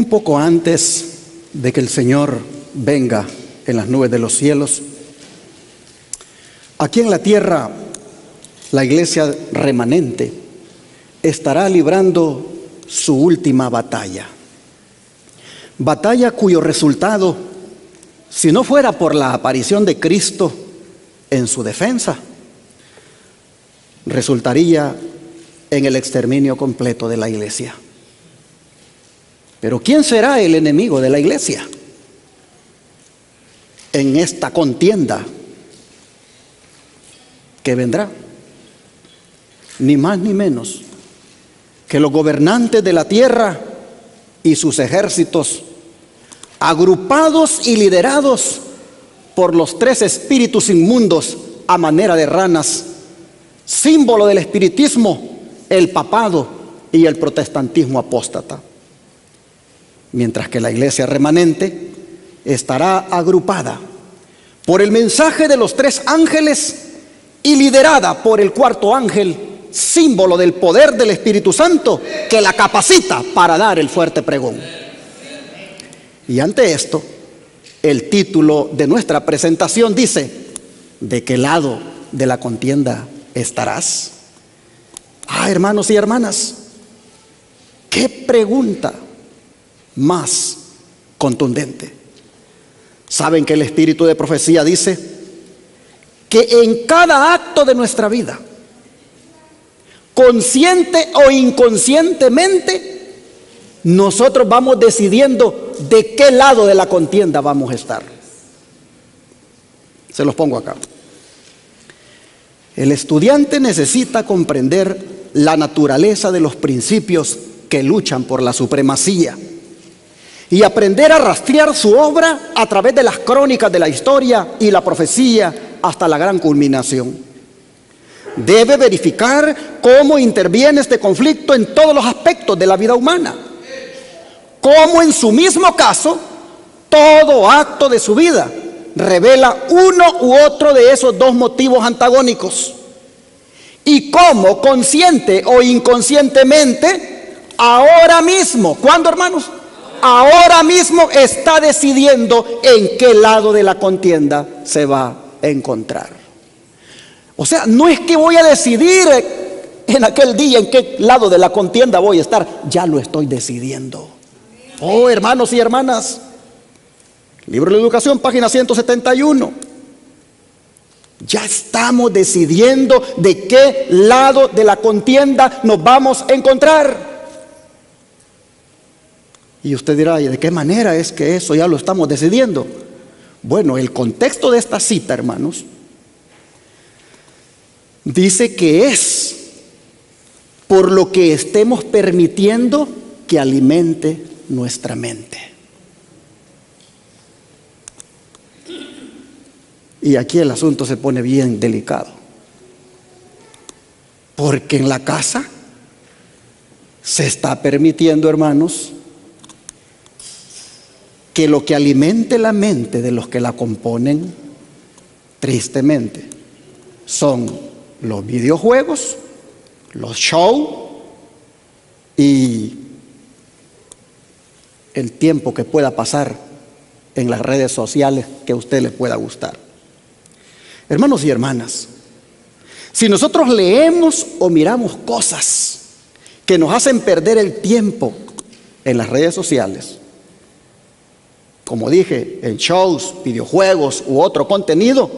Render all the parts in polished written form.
Un poco antes de que el Señor venga en las nubes de los cielos, aquí en la tierra, la iglesia remanente estará librando su última batalla. Batalla cuyo resultado, si no fuera por la aparición de Cristo en su defensa, resultaría en el exterminio completo de la iglesia. Pero ¿quién será el enemigo de la iglesia en esta contienda que vendrá? Ni más ni menos que los gobernantes de la tierra y sus ejércitos, agrupados y liderados por los tres espíritus inmundos a manera de ranas, símbolo del espiritismo, el papado y el protestantismo apóstata. Mientras que la iglesia remanente estará agrupada por el mensaje de los tres ángeles y liderada por el cuarto ángel, símbolo del poder del Espíritu Santo que la capacita para dar el fuerte pregón. Y ante esto, el título de nuestra presentación dice: ¿de qué lado de la contienda estarás? Hermanos y hermanas, qué pregunta más contundente. Saben que el espíritu de profecía dice que en cada acto de nuestra vida, consciente o inconscientemente, nosotros vamos decidiendo de qué lado de la contienda vamos a estar. Se los pongo acá. El estudiante necesita comprender la naturaleza de los principios que luchan por la supremacía y aprender a rastrear su obra a través de las crónicas de la historia y la profecía hasta la gran culminación. Debe verificar cómo interviene este conflicto en todos los aspectos de la vida humana, cómo en su mismo caso todo acto de su vida revela uno u otro de esos dos motivos antagónicos, y cómo consciente o inconscientemente ahora mismo, ¿cuándo, hermanos? Ahora mismo está decidiendo en qué lado de la contienda se va a encontrar. O sea, no es que voy a decidir en aquel día en qué lado de la contienda voy a estar, ya lo estoy decidiendo. Oh, hermanos y hermanas, Libro de la Educación, página 171. Ya estamos decidiendo de qué lado de la contienda nos vamos a encontrar. Y usted dirá: ¿y de qué manera es que eso ya lo estamos decidiendo? Bueno, el contexto de esta cita, hermanos, dice que es por lo que estemos permitiendo que alimente nuestra mente. Y aquí el asunto se pone bien delicado, porque en la casa se está permitiendo, hermanos, que lo que alimente la mente de los que la componen, tristemente, son los videojuegos, los shows y el tiempo que pueda pasar en las redes sociales que a usted le pueda gustar. Hermanos y hermanas, si nosotros leemos o miramos cosas que nos hacen perder el tiempo en las redes sociales, como dije, en shows, videojuegos u otro contenido,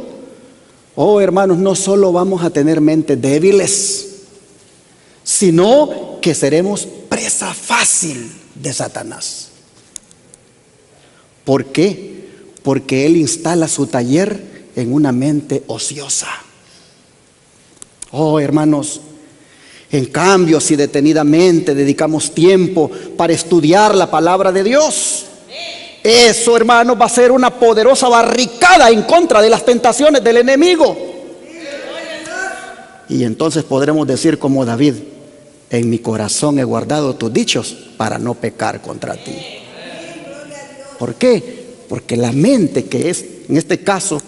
oh, hermanos, no solo vamos a tener mentes débiles, sino que seremos presa fácil de Satanás. ¿Por qué? Porque él instala su taller en una mente ociosa. Oh, hermanos, en cambio, si detenidamente dedicamos tiempo para estudiar la palabra de Dios, eso, hermanos, va a ser una poderosa barricada en contra de las tentaciones del enemigo. Y entonces podremos decir como David: en mi corazón he guardado tus dichos para no pecar contra ti. ¿Por qué? Porque la mente, que es en este caso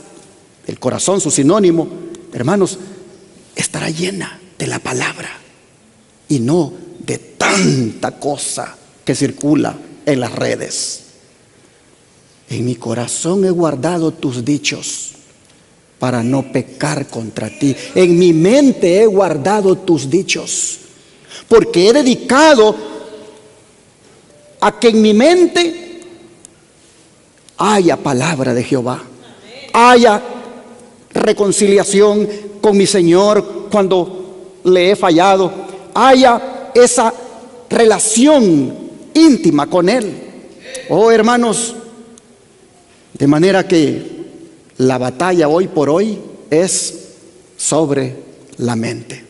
el corazón, su sinónimo, hermanos, estará llena de la palabra y no de tanta cosa que circula en las redes. En mi corazón he guardado tus dichos para no pecar contra ti. En mi mente he guardado tus dichos, porque he dedicado a que en mi mente haya palabra de Jehová, haya reconciliación con mi Señor cuando le he fallado, haya esa relación íntima con Él. Oh, hermanos, de manera que la batalla hoy por hoy es sobre la mente.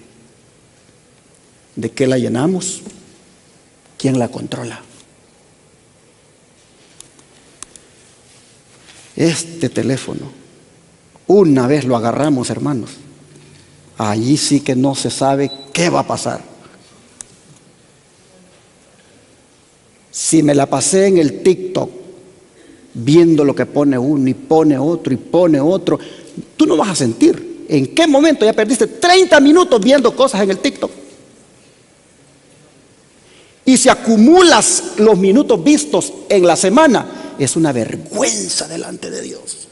¿De qué la llenamos? ¿Quién la controla? Este teléfono, una vez lo agarramos, hermanos, allí sí que no se sabe qué va a pasar. Si me la pasé en el TikTok viendo lo que pone uno y pone otro y pone otro, tú no vas a sentir en qué momento ya perdiste 30 minutos viendo cosas en el TikTok. Y si acumulas los minutos vistos en la semana, es una vergüenza delante de Dios,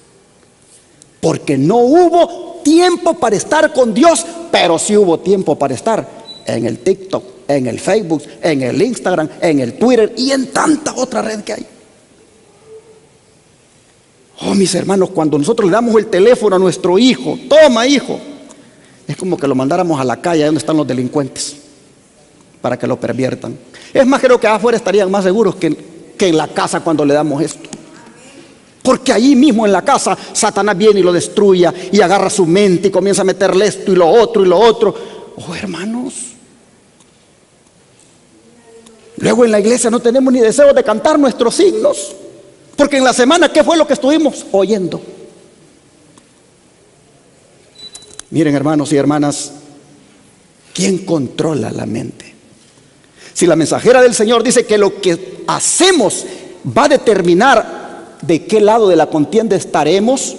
porque no hubo tiempo para estar con Dios, pero sí hubo tiempo para estar en el TikTok, en el Facebook, en el Instagram, en el Twitter y en tanta otra red que hay. Oh, mis hermanos, cuando nosotros le damos el teléfono a nuestro hijo, toma, hijo, es como que lo mandáramos a la calle donde están los delincuentes para que lo perviertan. Es más, creo que afuera estarían más seguros que en la casa cuando le damos esto, porque allí mismo en la casa Satanás viene y lo destruye y agarra su mente y comienza a meterle esto y lo otro y lo otro. Oh, hermanos, luego en la iglesia no tenemos ni deseo de cantar nuestros himnos, porque en la semana, ¿qué fue lo que estuvimos oyendo? Miren, hermanos y hermanas, ¿quién controla la mente? Si la mensajera del Señor dice que lo que hacemos va a determinar de qué lado de la contienda estaremos,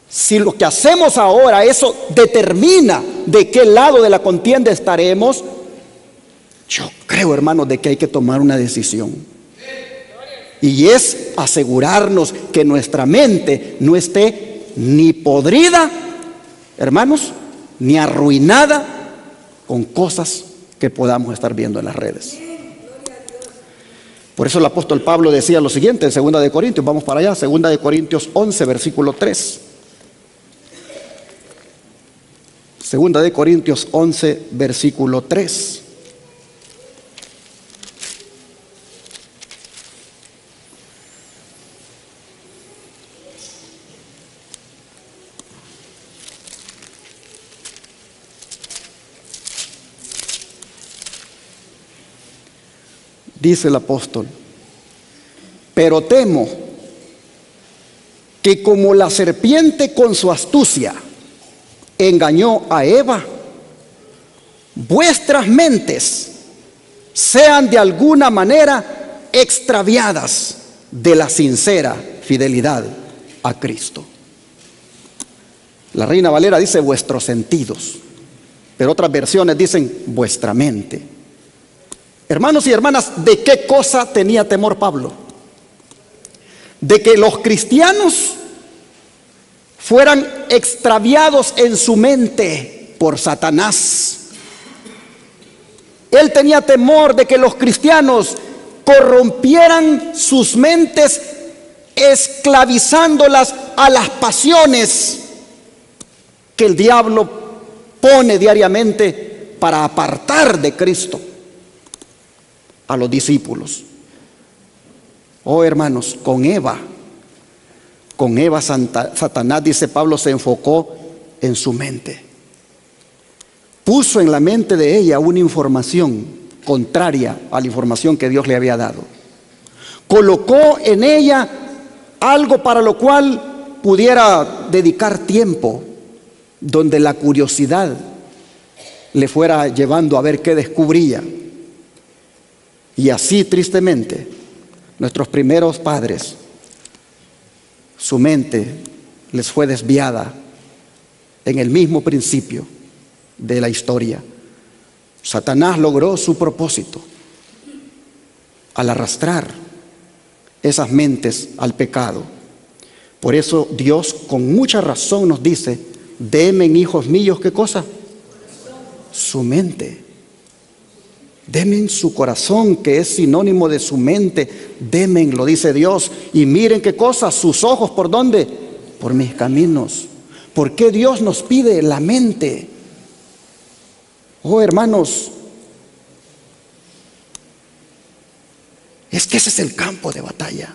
si lo que hacemos ahora, eso determina de qué lado de la contienda estaremos, yo creo, hermanos, de que hay que tomar una decisión. Y es asegurarnos que nuestra mente no esté ni podrida, hermanos, ni arruinada con cosas que podamos estar viendo en las redes. Por eso el apóstol Pablo decía lo siguiente en 2 de Corintios, vamos para allá, 2 de Corintios 11, versículo 3. 2 de Corintios 11, versículo 3. Dice el apóstol: pero temo que como la serpiente con su astucia engañó a Eva, vuestras mentes sean de alguna manera extraviadas de la sincera fidelidad a Cristo. La Reina Valera dice vuestros sentidos, pero otras versiones dicen vuestra mente. Hermanos y hermanas, ¿de qué cosa tenía temor Pablo? De que los cristianos fueran extraviados en su mente por Satanás. Él tenía temor de que los cristianos corrompieran sus mentes, esclavizándolas a las pasiones que el diablo pone diariamente para apartar de Cristo a los discípulos. Oh, hermanos, con Eva Satanás, dice Pablo, se enfocó en su mente. Puso en la mente de ella una información contraria a la información que Dios le había dado. Colocó en ella algo para lo cual pudiera dedicar tiempo, donde la curiosidad le fuera llevando a ver qué descubría. Y así, tristemente, nuestros primeros padres, su mente les fue desviada en el mismo principio de la historia. Satanás logró su propósito al arrastrar esas mentes al pecado. Por eso Dios con mucha razón nos dice: denme, hijos míos, ¿qué cosa? Su mente. Denme su corazón, que es sinónimo de su mente. Denme, lo dice Dios. Y miren qué cosa, sus ojos, ¿por dónde? Por mis caminos. ¿Por qué Dios nos pide la mente? Oh, hermanos, es que ese es el campo de batalla.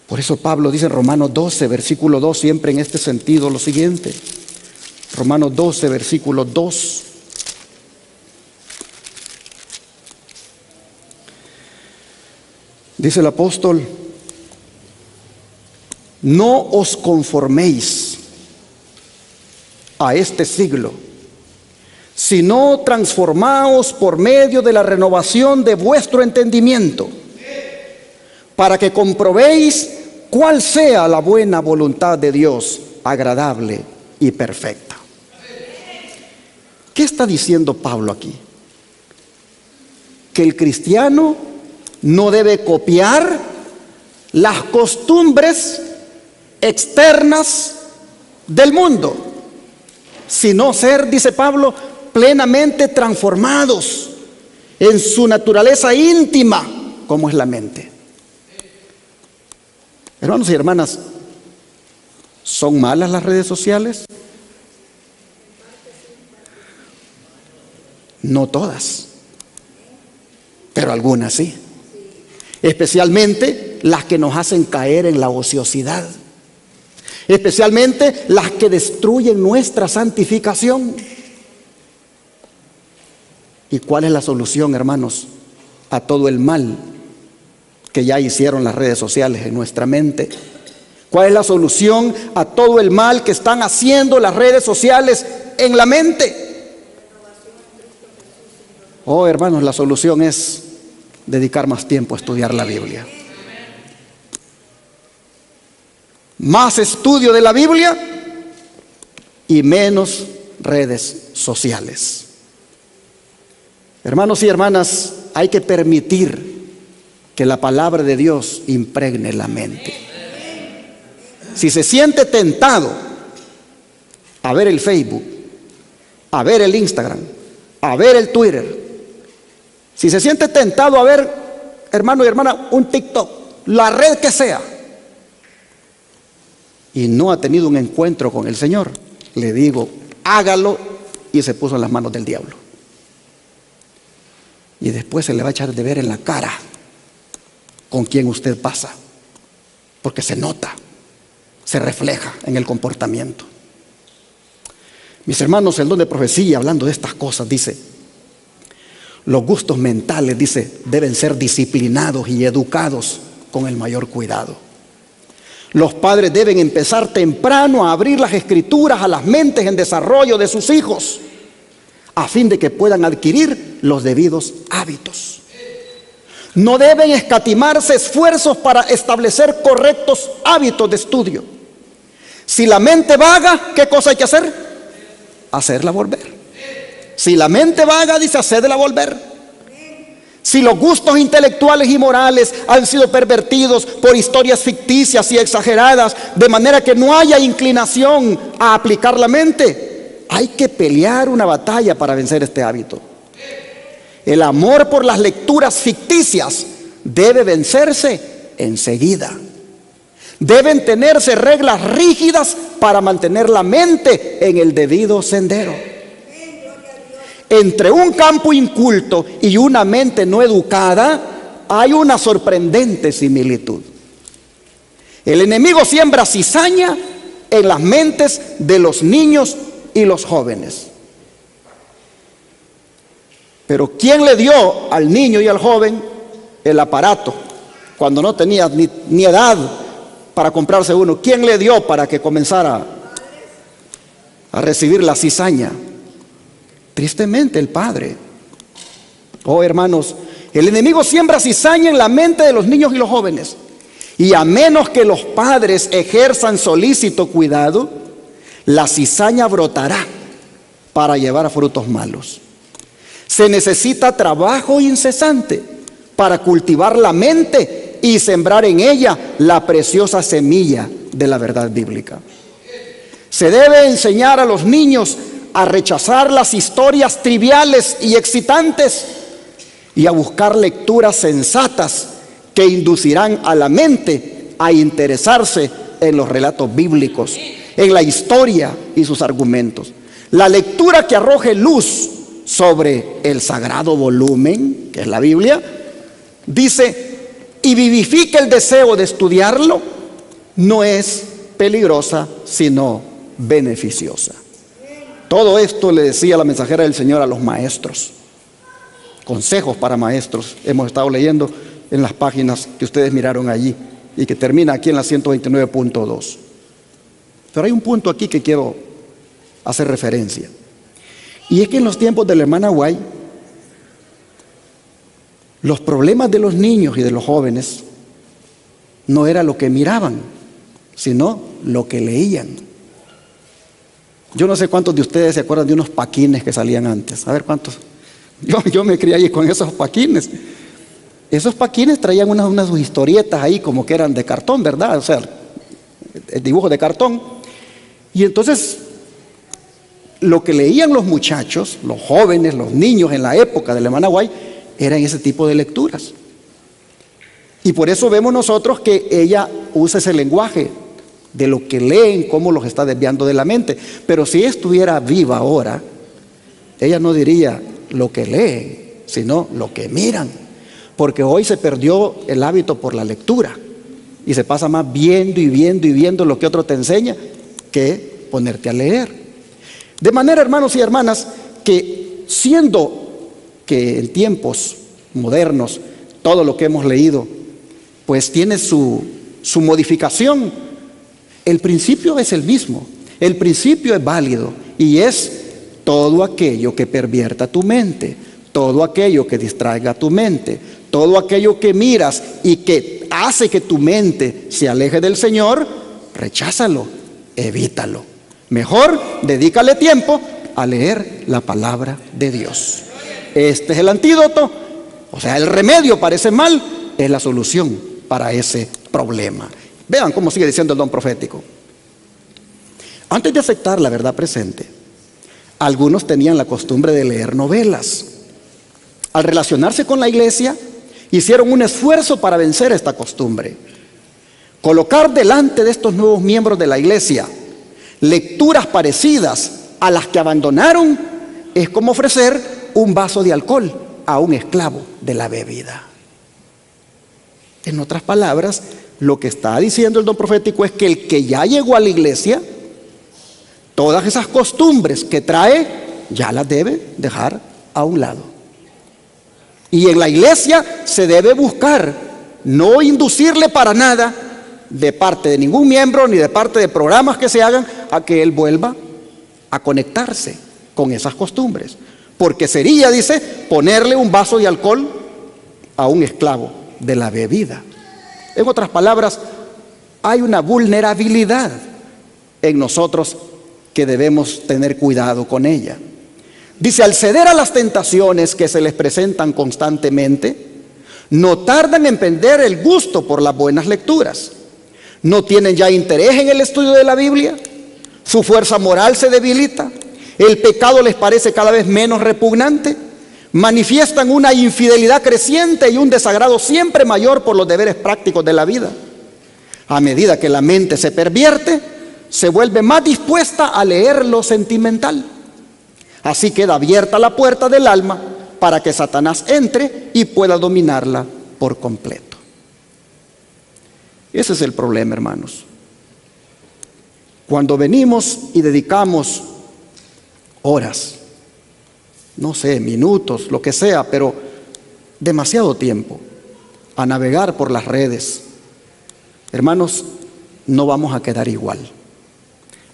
Por eso Pablo dice en Romanos 12, versículo 2, siempre en este sentido, lo siguiente. Romanos 12, versículo 2. Dice el apóstol: no os conforméis a este siglo, sino transformaos por medio de la renovación de vuestro entendimiento, para que comprobéis cuál sea la buena voluntad de Dios, agradable y perfecta. ¿Qué está diciendo Pablo aquí? Que el cristiano no debe copiar las costumbres externas del mundo, sino ser, dice Pablo, plenamente transformados en su naturaleza íntima, como es la mente. Hermanos y hermanas, ¿son malas las redes sociales? No todas, pero algunas sí. Especialmente las que nos hacen caer en la ociosidad. Especialmente las que destruyen nuestra santificación. ¿Y cuál es la solución, hermanos, a todo el mal que ya hicieron las redes sociales en nuestra mente? ¿Cuál es la solución a todo el mal que están haciendo las redes sociales en la mente? Oh, hermanos, la solución es dedicar más tiempo a estudiar la Biblia. Más estudio de la Biblia y menos redes sociales. Hermanos y hermanas, hay que permitir que la palabra de Dios impregne la mente. Si se siente tentado a ver el Facebook, a ver el Instagram, a ver el Twitter, si se siente tentado a ver, hermano y hermana, un TikTok, la red que sea, y no ha tenido un encuentro con el Señor, le digo, hágalo, y se puso en las manos del diablo. Y después se le va a echar de ver en la cara con quién usted pasa, porque se nota, se refleja en el comportamiento. Mis hermanos, el don de profecía, hablando de estas cosas, dice: los gustos mentales, dice, deben ser disciplinados y educados con el mayor cuidado. Los padres deben empezar temprano a abrir las escrituras a las mentes en desarrollo de sus hijos, a fin de que puedan adquirir los debidos hábitos. No deben escatimarse esfuerzos para establecer correctos hábitos de estudio. Si la mente vaga, ¿qué cosa hay que hacer? Hacerla volver. Si la mente vaga, dice, hacedla volver. Si los gustos intelectuales y morales han sido pervertidos por historias ficticias y exageradas, de manera que no haya inclinación a aplicar la mente, hay que pelear una batalla para vencer este hábito. El amor por las lecturas ficticias debe vencerse enseguida. Deben tenerse reglas rígidas para mantener la mente en el debido sendero. Entre un campo inculto y una mente no educada hay una sorprendente similitud. El enemigo siembra cizaña en las mentes de los niños y los jóvenes. Pero ¿quién le dio al niño y al joven el aparato cuando no tenía ni edad para comprarse uno? ¿Quién le dio para que comenzara a recibir la cizaña? Tristemente el padre. Oh, hermanos, el enemigo siembra cizaña en la mente de los niños y los jóvenes. Y a menos que los padres ejerzan solícito cuidado, la cizaña brotará para llevar a frutos malos. Se necesita trabajo incesante para cultivar la mente y sembrar en ella la preciosa semilla de la verdad bíblica. Se debe enseñar a los niños a rechazar las historias triviales y excitantes y a buscar lecturas sensatas que inducirán a la mente a interesarse en los relatos bíblicos, en la historia y sus argumentos. La lectura que arroje luz sobre el sagrado volumen, que es la Biblia, dice, y vivifique el deseo de estudiarlo, no es peligrosa, sino beneficiosa. Todo esto le decía la mensajera del Señor a los maestros. Consejos para maestros hemos estado leyendo en las páginas que ustedes miraron allí y que termina aquí en la 129.2. Pero hay un punto aquí que quiero hacer referencia. Y es que en los tiempos de la hermana White, los problemas de los niños y de los jóvenes no era lo que miraban, sino lo que leían. Yo no sé cuántos de ustedes se acuerdan de unos paquines que salían antes. A ver cuántos. Yo me crié ahí con esos paquines. Esos paquines traían unas historietas ahí como que eran de cartón, ¿verdad? O sea, el dibujo de cartón. Y entonces, lo que leían los muchachos, los jóvenes, los niños en la época de la hermana White, eran ese tipo de lecturas. Y por eso vemos nosotros que ella usa ese lenguaje de lo que leen, cómo los está desviando de la mente. Pero si estuviera viva ahora, ella no diría lo que leen, sino lo que miran. Porque hoy se perdió el hábito por la lectura y se pasa más viendo y viendo y viendo lo que otro te enseña que ponerte a leer. De manera, hermanos y hermanas, que siendo que en tiempos modernos todo lo que hemos leído pues tiene su modificación, el principio es el mismo, el principio es válido y es todo aquello que pervierta tu mente, todo aquello que distraiga tu mente, todo aquello que miras y que hace que tu mente se aleje del Señor, recházalo, evítalo. Mejor dedícale tiempo a leer la palabra de Dios. Este es el antídoto, o sea, el remedio parece mal, es la solución para ese problema. Vean cómo sigue diciendo el don profético. Antes de aceptar la verdad presente, algunos tenían la costumbre de leer novelas. Al relacionarse con la iglesia, hicieron un esfuerzo para vencer esta costumbre. Colocar delante de estos nuevos miembros de la iglesia lecturas parecidas a las que abandonaron es como ofrecer un vaso de alcohol a un esclavo de la bebida. En otras palabras, lo que está diciendo el don profético es que el que ya llegó a la iglesia, todas esas costumbres que trae, ya las debe dejar a un lado. Y en la iglesia se debe buscar no inducirle para nada de parte de ningún miembro ni de parte de programas que se hagan a que él vuelva a conectarse con esas costumbres. Porque sería, dice, ponerle un vaso de alcohol a un esclavo de la bebida. En otras palabras, hay una vulnerabilidad en nosotros que debemos tener cuidado con ella. Dice, al ceder a las tentaciones que se les presentan constantemente, no tardan en perder el gusto por las buenas lecturas. No tienen ya interés en el estudio de la Biblia, su fuerza moral se debilita, el pecado les parece cada vez menos repugnante, manifiestan una infidelidad creciente y un desagrado siempre mayor por los deberes prácticos de la vida. A medida que la mente se pervierte, se vuelve más dispuesta a leer lo sentimental. Así queda abierta la puerta del alma para que Satanás entre y pueda dominarla por completo. Ese es el problema, hermanos. Cuando venimos y dedicamos horas, no sé, minutos, lo que sea, pero demasiado tiempo a navegar por las redes, hermanos, no vamos a quedar igual.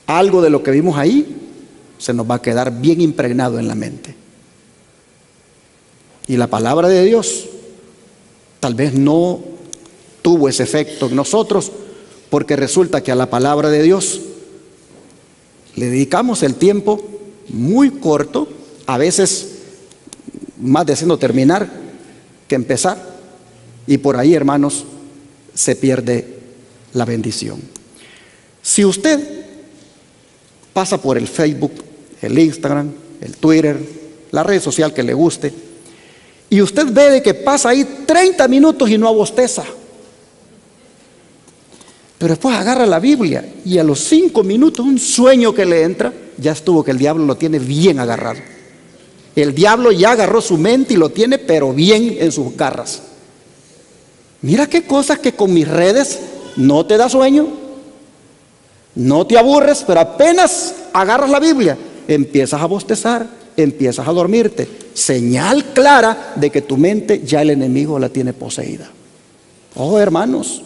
Algo de lo que vimos ahí se nos va a quedar bien impregnado en la mente. Y la palabra de Dios tal vez no tuvo ese efecto en nosotros, porque resulta que a la palabra de Dios le dedicamos el tiempo muy corto, a veces más deseando terminar que empezar, Y por ahí, hermanos, se pierde la bendición. Si usted pasa por el Facebook, el Instagram, el Twitter, la red social que le guste, y usted ve de que pasa ahí 30 minutos y no abosteza, pero después agarra la Biblia y a los 5 minutos un sueño que le entra, ya estuvo, que el diablo lo tiene bien agarrado. El diablo ya agarró su mente y lo tiene pero bien en sus garras. Mira qué cosas que con mis redes no te da sueño, no te aburres, pero apenas agarras la Biblia, empiezas a bostezar, empiezas a dormirte. Señal clara de que tu mente ya el enemigo la tiene poseída. Oh, hermanos.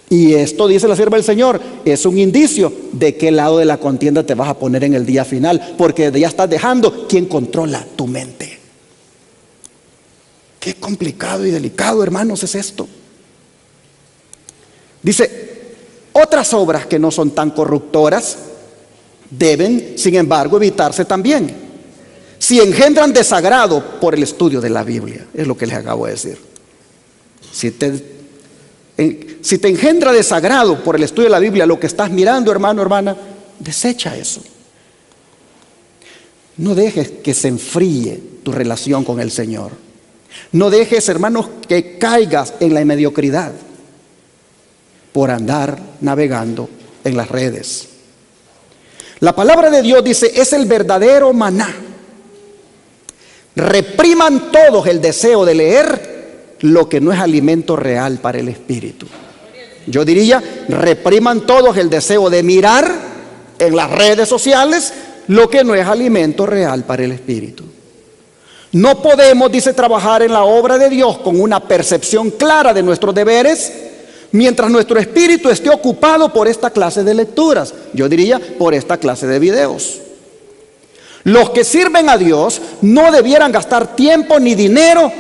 Y esto, dice la sierva del Señor, es un indicio de qué lado de la contienda te vas a poner en el día final, porque ya estás dejando quien controla tu mente. Qué complicado y delicado, hermanos, es esto. Dice, otras obras que no son tan corruptoras deben, sin embargo, evitarse también, si engendran desagrado por el estudio de la Biblia. Es lo que les acabo de decir. Si te engendra desagrado por el estudio de la Biblia, lo que estás mirando, hermano, hermana, desecha eso. No dejes que se enfríe tu relación con el Señor. No dejes, hermanos, que caigas en la mediocridad por andar navegando en las redes. La palabra de Dios dice, es el verdadero maná. Repriman todos el deseo de leer lo que no es alimento real para el espíritu. Yo diría, repriman todos el deseo de mirar en las redes sociales lo que no es alimento real para el espíritu. No podemos, dice, trabajar en la obra de Dios con una percepción clara de nuestros deberes mientras nuestro espíritu esté ocupado por esta clase de lecturas. Yo diría, por esta clase de videos. Los que sirven a Dios no debieran gastar tiempo ni dinero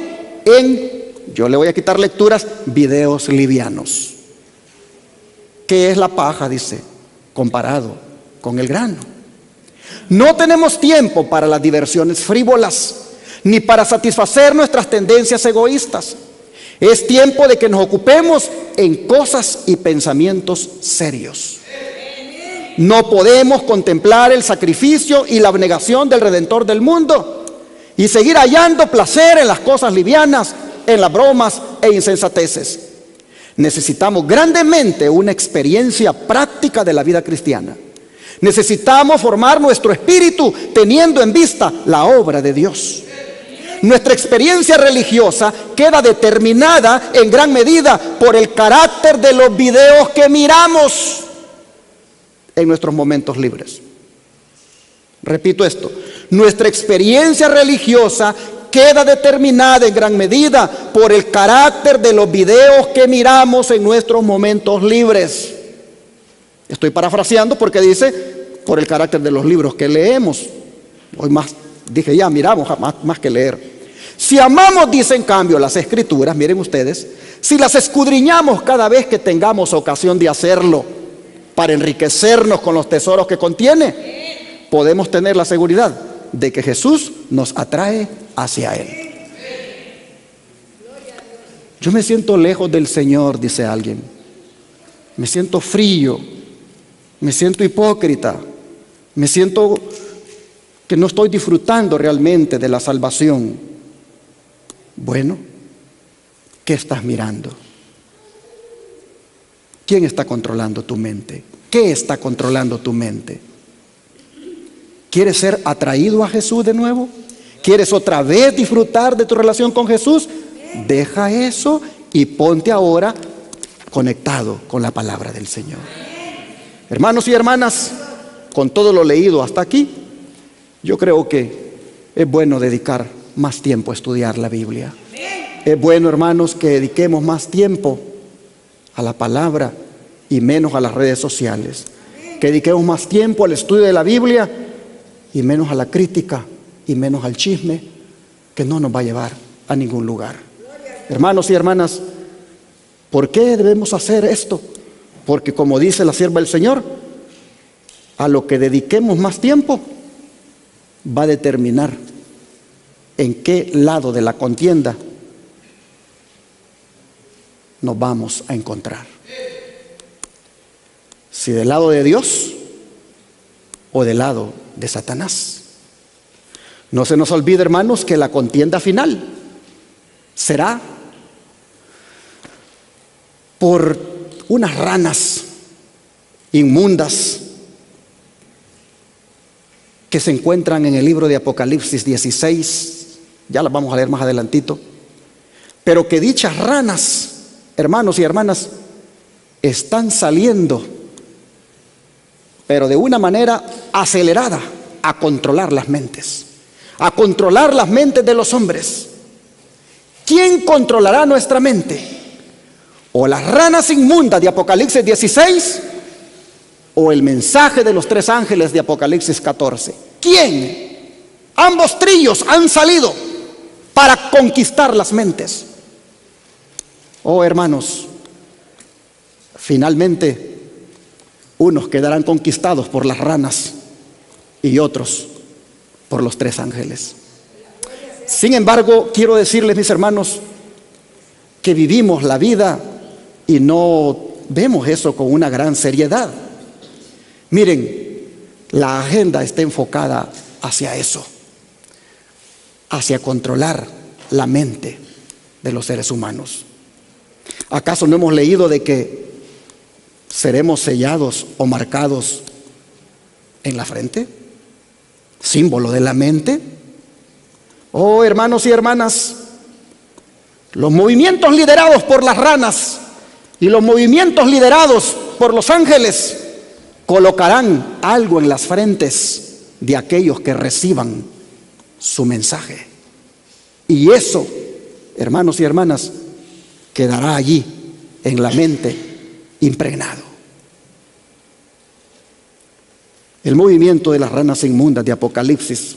en, yo le voy a quitar lecturas, videos livianos. ¿Qué es la paja? Dice, comparado con el grano. No tenemos tiempo para las diversiones frívolas, ni para satisfacer nuestras tendencias egoístas. Es tiempo de que nos ocupemos en cosas y pensamientos serios. No podemos contemplar el sacrificio y la abnegación del Redentor del mundo y seguir hallando placer en las cosas livianas, en las bromas e insensateces. Necesitamos grandemente una experiencia práctica de la vida cristiana. Necesitamos formar nuestro espíritu teniendo en vista la obra de Dios. Nuestra experiencia religiosa queda determinada en gran medida por el carácter de los videos que miramos en nuestros momentos libres. Repito esto, nuestra experiencia religiosa queda determinada en gran medida por el carácter de los videos que miramos en nuestros momentos libres. Estoy parafraseando porque dice, por el carácter de los libros que leemos. Hoy más, dije ya, miramos más que leer. Si amamos, dice en cambio, las Escrituras, miren ustedes, si las escudriñamos cada vez que tengamos ocasión de hacerlo, para enriquecernos con los tesoros que contiene, podemos tener la seguridad de que Jesús nos atrae hacia Él. Yo me siento lejos del Señor, dice alguien. Me siento frío, me siento hipócrita, me siento que no estoy disfrutando realmente de la salvación. Bueno, ¿qué estás mirando? ¿Quién está controlando tu mente? ¿Qué está controlando tu mente? ¿Quieres ser atraído a Jesús de nuevo? ¿Quieres otra vez disfrutar de tu relación con Jesús? Deja eso y ponte ahora conectado con la palabra del Señor. Hermanos y hermanas, con todo lo leído hasta aquí, yo creo que es bueno dedicar más tiempo a estudiar la Biblia. Es bueno, hermanos, que dediquemos más tiempo a la palabra y menos a las redes sociales. Que dediquemos más tiempo al estudio de la Biblia y menos a la crítica y menos al chisme, que no nos va a llevar a ningún lugar. Hermanos y hermanas, ¿por qué debemos hacer esto? Porque, como dice la sierva del Señor, a lo que dediquemos más tiempo va a determinar en qué lado de la contienda nos vamos a encontrar. Si del lado de Dios o del lado de Satanás. No se nos olvide, hermanos, que la contienda final será por unas ranas inmundas que se encuentran en el libro de Apocalipsis 16, ya las vamos a leer más adelantito, pero que dichas ranas, hermanos y hermanas, están saliendo, pero de una manera acelerada, a controlar las mentes, a controlar las mentes de los hombres. ¿Quién controlará nuestra mente? O las ranas inmundas de Apocalipsis 16 o el mensaje de los 3 ángeles de Apocalipsis 14. ¿Quién? Ambos trillos han salido para conquistar las mentes. Oh, hermanos, finalmente unos quedarán conquistados por las ranas y otros por los 3 ángeles. Sin embargo, quiero decirles, mis hermanos, que vivimos la vida y no vemos eso con una gran seriedad. Miren, la agenda está enfocada hacia eso, hacia controlar la mente de los seres humanos. ¿Acaso no hemos leído de que seremos sellados o marcados en la frente? Símbolo de la mente. Oh, hermanos y hermanas, los movimientos liderados por las ranas y los movimientos liderados por los ángeles colocarán algo en las frentes de aquellos que reciban su mensaje. Y eso, hermanos y hermanas, quedará allí en la mente impregnado. El movimiento de las ranas inmundas de Apocalipsis,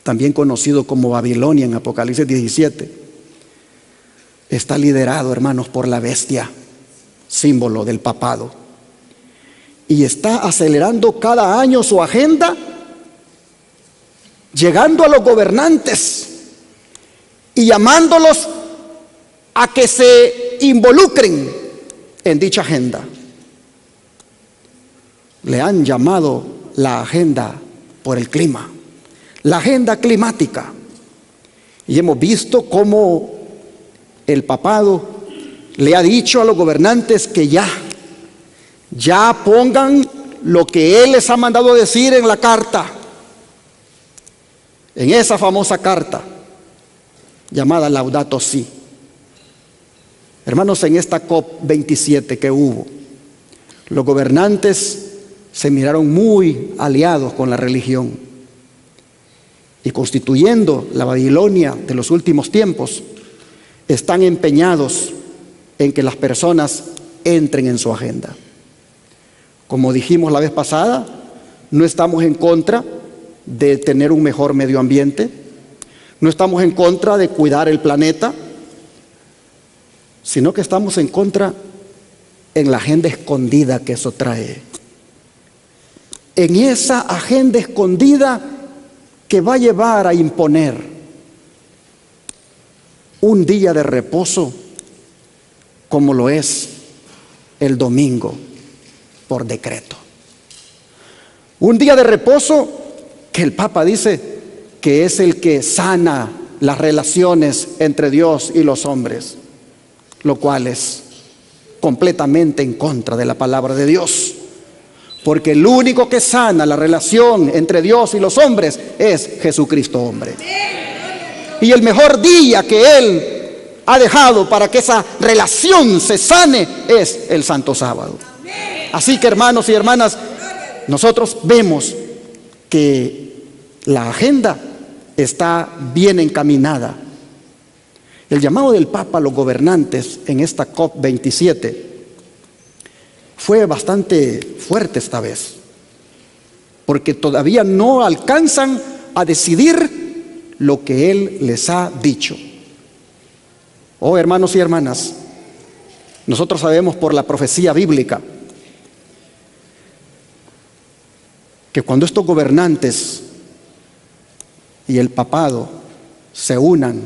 también conocido como Babilonia en Apocalipsis 17, está liderado, hermanos, por la bestia, símbolo del papado, y está acelerando cada año su agenda, llegando a los gobernantes y llamándolos a que se involucren en dicha agenda. Le han llamado la agenda por el clima, la agenda climática, y hemos visto cómo el papado le ha dicho a los gobernantes que ya pongan lo que él les ha mandado decir en la carta, en esa famosa carta llamada Laudato Si. Hermanos, en esta COP27 que hubo, los gobernantes se miraron muy aliados con la religión y, constituyendo la Babilonia de los últimos tiempos, están empeñados en que las personas entren en su agenda. Como dijimos la vez pasada, no estamos en contra de tener un mejor medio ambiente, no estamos en contra de cuidar el planeta, sino que estamos en contra en la agenda escondida que eso trae. En esa agenda escondida que va a llevar a imponer un día de reposo como lo es el domingo por decreto. Un día de reposo que el Papa dice que es el que sana las relaciones entre Dios y los hombres, lo cual es completamente en contra de la palabra de Dios, porque el único que sana la relación entre Dios y los hombres es Jesucristo hombre. Y el mejor día que Él ha dejado para que esa relación se sane es el Santo Sábado. Así que, hermanos y hermanas, nosotros vemos que la agenda está bien encaminada. El llamado del Papa a los gobernantes en esta COP27 fue bastante fuerte esta vez, porque todavía no alcanzan a decidir lo que Él les ha dicho. Oh, hermanos y hermanas, nosotros sabemos por la profecía bíblica que cuando estos gobernantes y el papado se unan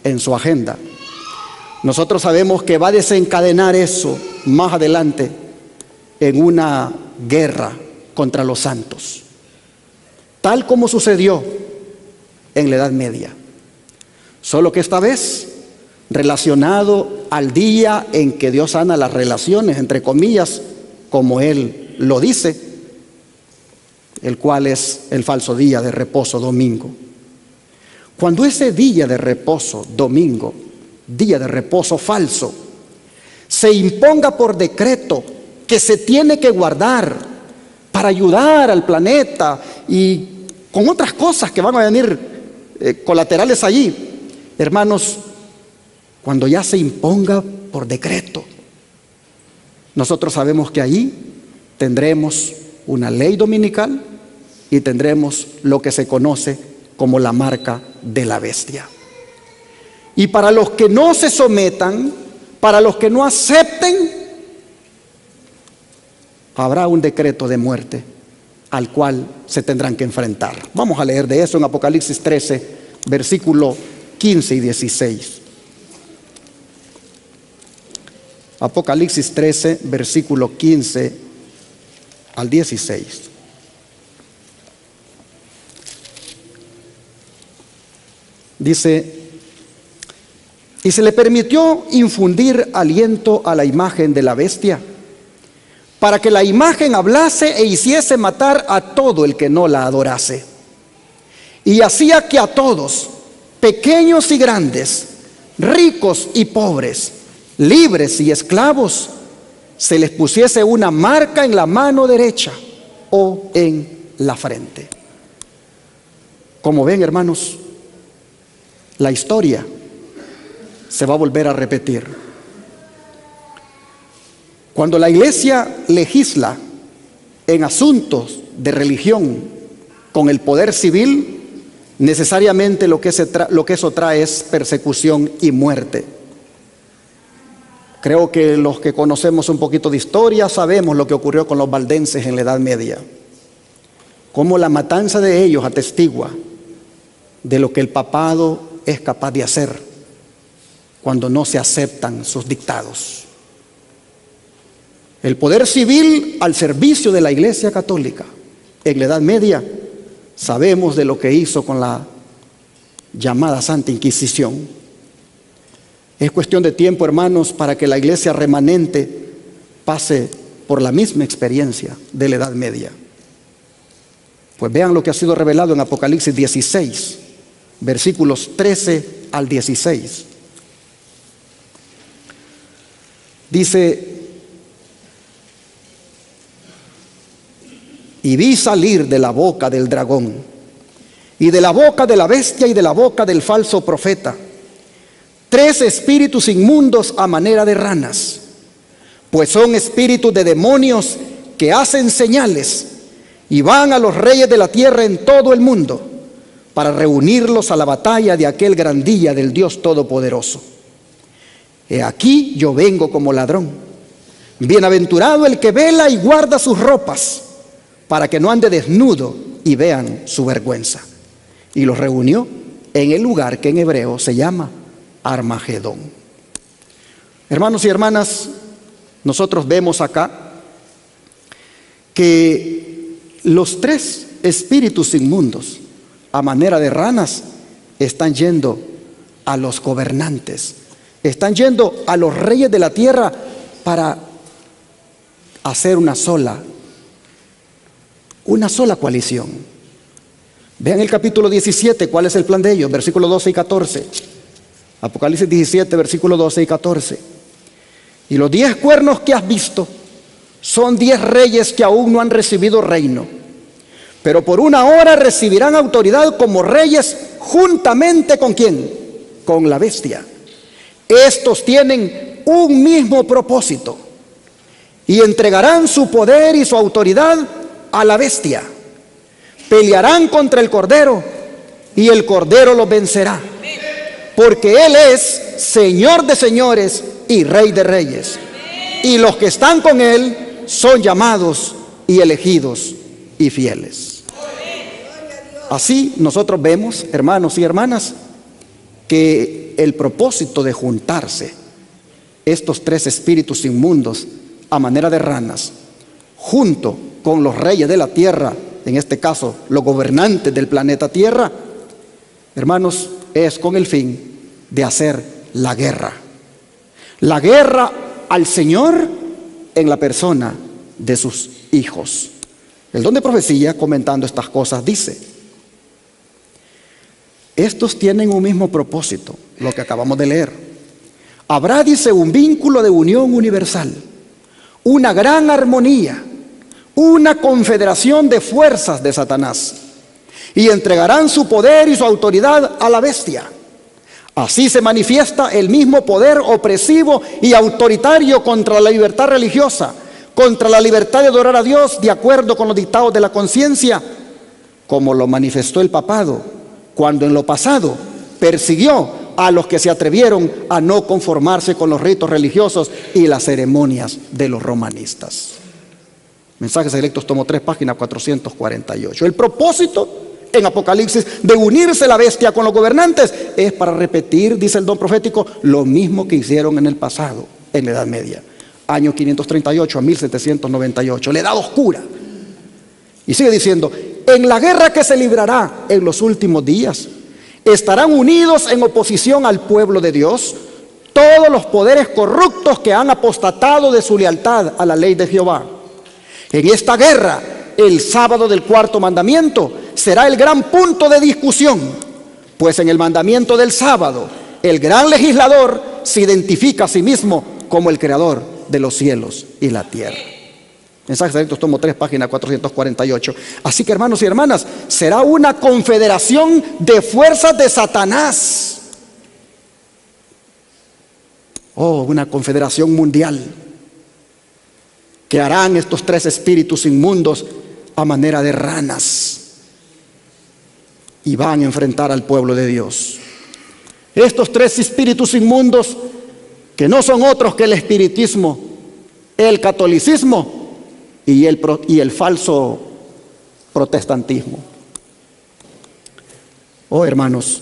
en su agenda, Nosotros sabemos que va a desencadenar eso más adelante en una guerra contra los santos, tal como sucedió en la Edad Media, solo que esta vez relacionado al día en que Dios sana las relaciones, entre comillas, como Él lo dice, el cual es el falso día de reposo, domingo. Cuando ese día de reposo, domingo, día de reposo falso, se imponga por decreto que se tiene que guardar para ayudar al planeta y con otras cosas que van a venir colaterales allí, hermanos, cuando ya se imponga por decreto, nosotros sabemos que allí tendremos una ley dominical y tendremos lo que se conoce como la marca de la bestia. Y para los que no se sometan, para los que no acepten, habrá un decreto de muerte al cual se tendrán que enfrentar. Vamos a leer de eso en Apocalipsis 13, versículo 15 y 16. Apocalipsis 13, versículo 15 al 16. Dice: y se le permitió infundir aliento a la imagen de la bestia, para que la imagen hablase e hiciese matar a todo el que no la adorase. Y hacía que a todos, pequeños y grandes, ricos y pobres, libres y esclavos, se les pusiese una marca en la mano derecha o en la frente. Como ven, hermanos, la historia se va a volver a repetir. Cuando la iglesia legisla en asuntos de religión con el poder civil, necesariamente lo que eso trae es persecución y muerte. Creo que los que conocemos un poquito de historia sabemos lo que ocurrió con los valdenses en la Edad Media, cómo la matanza de ellos atestigua de lo que el papado es capaz de hacer cuando no se aceptan sus dictados. El poder civil al servicio de la Iglesia Católica en la Edad Media, sabemos de lo que hizo con la llamada Santa Inquisición. Es cuestión de tiempo, hermanos, para que la iglesia remanente pase por la misma experiencia de la Edad Media. Pues vean lo que ha sido revelado en Apocalipsis 16, versículos 13 al 16. Dice: y vi salir de la boca del dragón, y de la boca de la bestia, y de la boca del falso profeta, 3 espíritus inmundos a manera de ranas, pues son espíritus de demonios que hacen señales y van a los reyes de la tierra en todo el mundo para reunirlos a la batalla de aquel gran día del Dios Todopoderoso. He aquí yo vengo como ladrón. Bienaventurado el que vela y guarda sus ropas, para que no ande desnudo y vean su vergüenza. Y los reunió en el lugar que en hebreo se llama Armagedón. Hermanos y hermanas, nosotros vemos acá que los 3 espíritus inmundos a manera de ranas están yendo a los gobernantes, están yendo a los reyes de la tierra para hacer una sola coalición. Vean el capítulo 17, cuál es el plan de ellos, versículos 12 y 14. Apocalipsis 17, versículos 12 y 14. Y los 10 cuernos que has visto son 10 reyes que aún no han recibido reino, pero por una hora recibirán autoridad como reyes juntamente ¿con quién? Con la bestia. Estos tienen un mismo propósito y entregarán su poder y su autoridad a la bestia. Pelearán contra el Cordero y el Cordero los vencerá, porque Él es Señor de señores y Rey de reyes, y los que están con Él son llamados y elegidos y fieles. Así nosotros vemos, hermanos y hermanas, que el propósito de juntarse estos tres espíritus inmundos a manera de ranas, junto con los reyes de la tierra, en este caso los gobernantes del planeta Tierra, hermanos, es con el fin de hacer la guerra al Señor en la persona de sus hijos. El don de profecía, comentando estas cosas, dice: estos tienen un mismo propósito, lo que acabamos de leer. Habrá, dice, un vínculo de unión universal, una gran armonía, una confederación de fuerzas de Satanás, y entregarán su poder y su autoridad a la bestia. Así se manifiesta el mismo poder opresivo y autoritario contra la libertad religiosa, contra la libertad de adorar a Dios de acuerdo con los dictados de la conciencia, como lo manifestó el papado cuando en lo pasado persiguió a los que se atrevieron a no conformarse con los ritos religiosos y las ceremonias de los romanistas. Mensajes Selectos, tomo 3, página 448. El propósito en Apocalipsis de unirse la bestia con los gobernantes es para repetir, dice el don profético, lo mismo que hicieron en el pasado, en la Edad Media, año 538 a 1798, la Edad Oscura. Y sigue diciendo: en la guerra que se librará en los últimos días, estarán unidos en oposición al pueblo de Dios todos los poderes corruptos que han apostatado de su lealtad a la ley de Jehová. En esta guerra, el sábado del cuarto mandamiento será el gran punto de discusión, pues en el mandamiento del sábado, el gran legislador se identifica a sí mismo como el creador de los cielos y la tierra. Mensajes Selectos, tomo 3, página 448. Así que, hermanos y hermanas, será una confederación de fuerzas de Satanás. Oh, una confederación mundial que harán estos tres espíritus inmundos a manera de ranas y van a enfrentar al pueblo de Dios. Estos tres espíritus inmundos, que no son otros que el espiritismo, el catolicismo y el falso protestantismo. Oh, hermanos,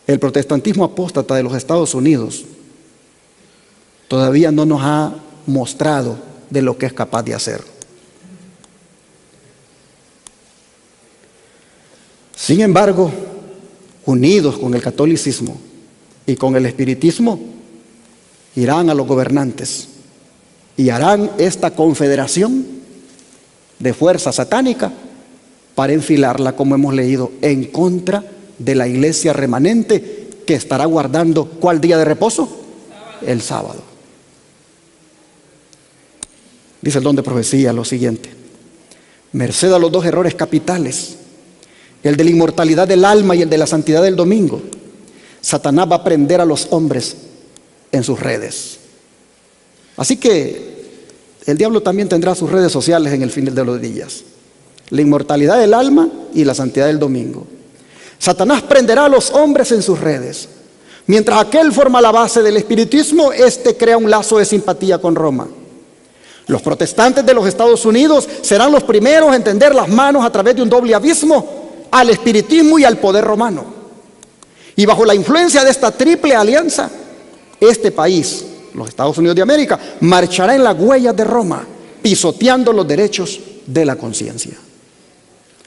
el protestantismo apóstata de los Estados Unidos todavía no nos ha mostrado de lo que es capaz de hacer. Sin embargo, unidos con el catolicismo y con el espiritismo, irán a los gobernantes y harán esta confederación de fuerza satánica para enfilarla, como hemos leído, en contra de la iglesia remanente que estará guardando ¿cuál día de reposo? El sábado. Dice el don de profecía lo siguiente: merced a los dos errores capitales, el de la inmortalidad del alma y el de la santidad del domingo, Satanás va a prender a los hombres en sus redes. Así que el diablo también tendrá sus redes sociales en el fin de los días. La inmortalidad del alma y la santidad del domingo. Satanás prenderá a los hombres en sus redes. Mientras aquel forma la base del espiritismo, este crea un lazo de simpatía con Roma. Los protestantes de los Estados Unidos serán los primeros a tender las manos a través de un doble abismo al espiritismo y al poder romano. Y bajo la influencia de esta triple alianza, este país, los Estados Unidos de América, marchará en las huellas de Roma, pisoteando los derechos de la conciencia.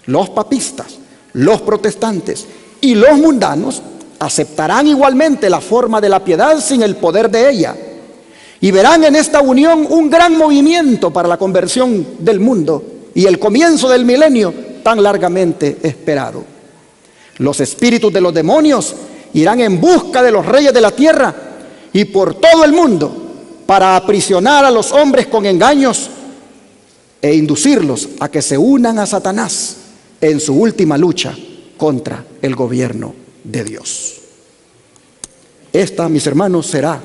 Los papistas, los protestantes y los mundanos aceptarán igualmente la forma de la piedad sin el poder de ella, y verán en esta unión un gran movimiento para la conversión del mundo y el comienzo del milenio tan largamente esperado. Los espíritus de los demonios irán en busca de los reyes de la tierra y por todo el mundo para aprisionar a los hombres con engaños e inducirlos a que se unan a Satanás en su última lucha contra el gobierno de Dios. Esta, mis hermanos, será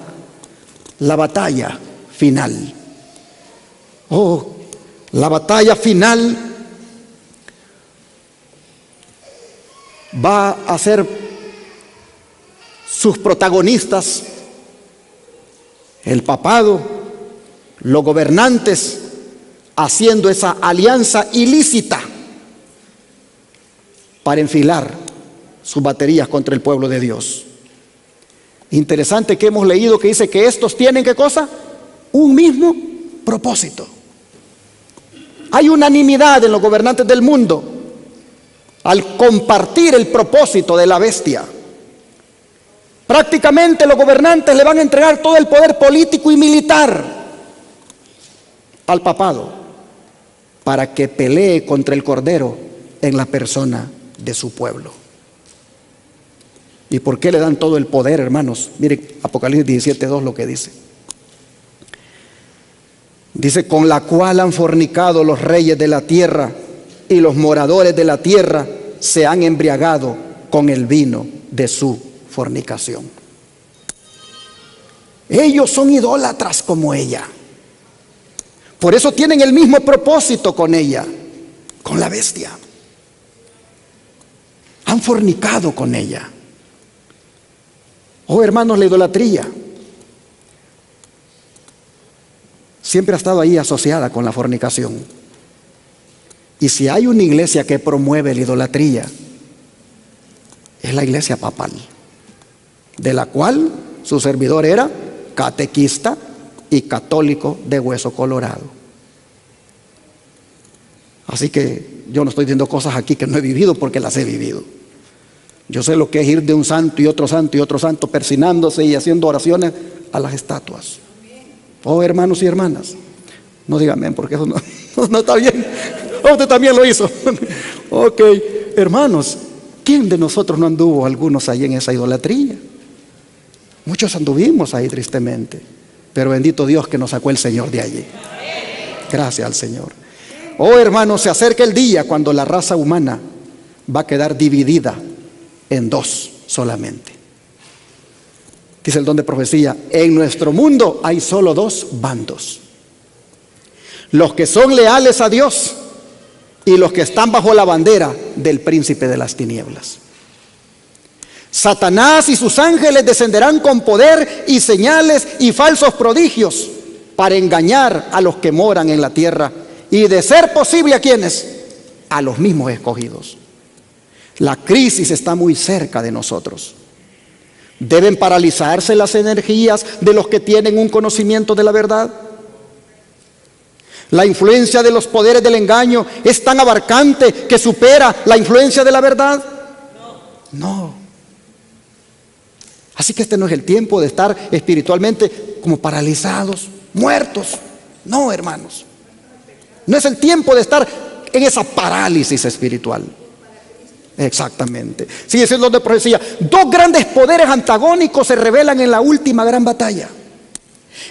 la batalla final. Oh, la batalla final va a ser sus protagonistas el papado, los gobernantes, haciendo esa alianza ilícita para enfilar sus baterías contra el pueblo de Dios. Interesante que hemos leído que dice que estos tienen, ¿qué cosa? Un mismo propósito. Hay unanimidad en los gobernantes del mundo al compartir el propósito de la bestia. Prácticamente los gobernantes le van a entregar todo el poder político y militar al papado para que pelee contra el Cordero en la persona de su pueblo. ¿Y por qué le dan todo el poder, hermanos? Miren, Apocalipsis 17:2 lo que dice. Dice, con la cual han fornicado los reyes de la tierra y los moradores de la tierra se han embriagado con el vino de su fornicación. Ellos son idólatras como ella. Por eso tienen el mismo propósito con ella, con la bestia. Han fornicado con ella. Oh, hermanos, la idolatría siempre ha estado ahí asociada con la fornicación. Y si hay una iglesia que promueve la idolatría, es la iglesia papal, de la cual su servidor era catequista y católico de hueso colorado. Así que yo no estoy diciendo cosas aquí que no he vivido, porque las he vivido. Yo sé lo que es ir de un santo y otro santo y otro santo, persinándose y haciendo oraciones a las estatuas. Oh, hermanos y hermanas, no digan amén, porque eso no está bien. Oh, usted también lo hizo. Ok, hermanos, ¿quién de nosotros no anduvo algunos ahí en esa idolatría? Muchos anduvimos ahí tristemente, pero bendito Dios que nos sacó el Señor de allí. Gracias al Señor. Oh, hermanos, se acerca el día cuando la raza humana va a quedar dividida en dos solamente. Dice el don de profecía, en nuestro mundo hay solo dos bandos: los que son leales a Dios y los que están bajo la bandera del príncipe de las tinieblas. Satanás y sus ángeles descenderán con poder y señales y falsos prodigios para engañar a los que moran en la tierra, y de ser posible, ¿a quiénes? A los mismos escogidos. La crisis está muy cerca de nosotros. ¿Deben paralizarse las energías de los que tienen un conocimiento de la verdad? La influencia de los poderes del engaño es tan abarcante que supera la influencia de la verdad. No. Así que este no es el tiempo de estar espiritualmente como paralizados, muertos. No, hermanos. No es el tiempo de estar en esa parálisis espiritual. Exactamente. Sí, eso es lo de profecía. Dos grandes poderes antagónicos se revelan en la última gran batalla.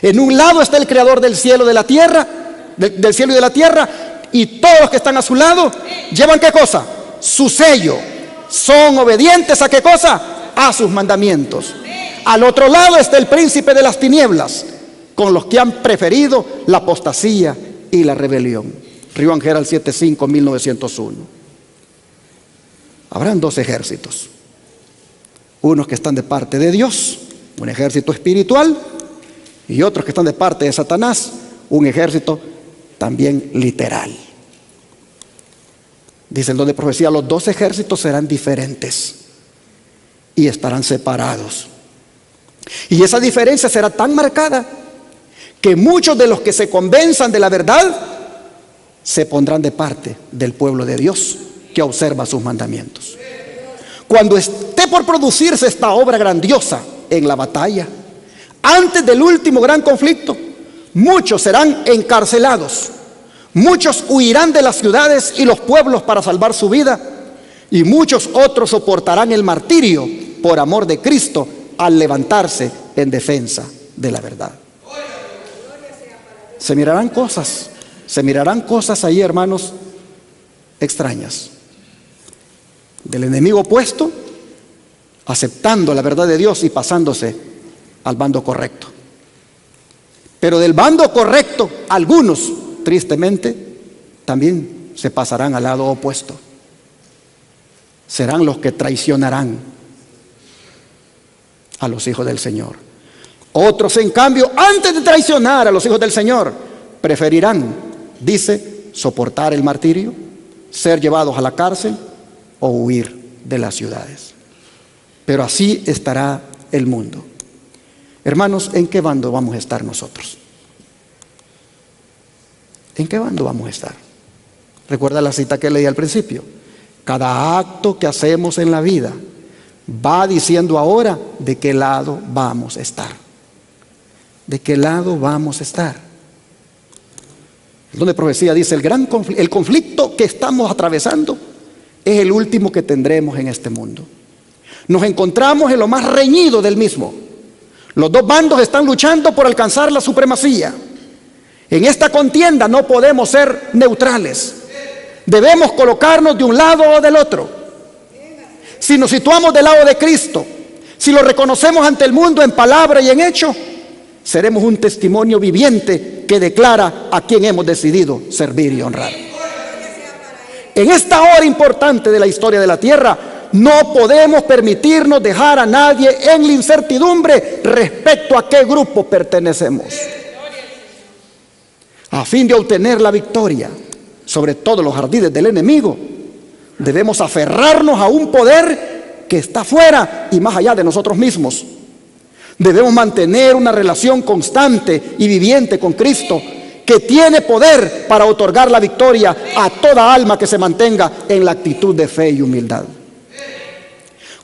En un lado está el creador del cielo y de la tierra, del cielo y de la tierra, y todos los que están a su lado llevan ¿qué cosa? Su sello. Son obedientes ¿a qué cosa? A sus mandamientos. Al otro lado está el príncipe de las tinieblas, con los que han preferido la apostasía y la rebelión. Rioan Herald 7:5, 1901. Habrán dos ejércitos, unos que están de parte de Dios, un ejército espiritual, y otros que están de parte de Satanás, un ejército también literal. Dice el don de profecía, los dos ejércitos serán diferentes y estarán separados. Y esa diferencia será tan marcada que muchos de los que se convenzan de la verdad se pondrán de parte del pueblo de Dios que observa sus mandamientos. Cuando esté por producirse esta obra grandiosa en la batalla, antes del último gran conflicto, muchos serán encarcelados, muchos huirán de las ciudades y los pueblos para salvar su vida, y muchos otros soportarán el martirio por amor de Cristo al levantarse en defensa de la verdad. Se mirarán cosas ahí, hermanos, extrañas. Del enemigo opuesto, aceptando la verdad de Dios y pasándose al bando correcto. Pero del bando correcto, algunos, tristemente, también se pasarán al lado opuesto. Serán los que traicionarán a los hijos del Señor. Otros, en cambio, antes de traicionar a los hijos del Señor, preferirán, dice, soportar el martirio, ser llevados a la cárcel o huir de las ciudades. Pero así estará el mundo. Hermanos, ¿en qué bando vamos a estar nosotros? ¿En qué bando vamos a estar? Recuerda la cita que leí al principio. Cada acto que hacemos en la vida va diciendo ahora de qué lado vamos a estar. ¿De qué lado vamos a estar? El don de profecía dice, el conflicto que estamos atravesando es el último que tendremos en este mundo. Nos encontramos en lo más reñido del mismo. Los dos bandos están luchando por alcanzar la supremacía. En esta contienda no podemos ser neutrales. Debemos colocarnos de un lado o del otro. Si nos situamos del lado de Cristo, si lo reconocemos ante el mundo en palabra y en hecho, seremos un testimonio viviente que declara a quien hemos decidido servir y honrar. En esta hora importante de la historia de la tierra, no podemos permitirnos dejar a nadie en la incertidumbre respecto a qué grupo pertenecemos. A fin de obtener la victoria sobre todos los ardides del enemigo, debemos aferrarnos a un poder que está fuera y más allá de nosotros mismos. Debemos mantener una relación constante y viviente con Cristo, que tiene poder para otorgar la victoria a toda alma que se mantenga en la actitud de fe y humildad.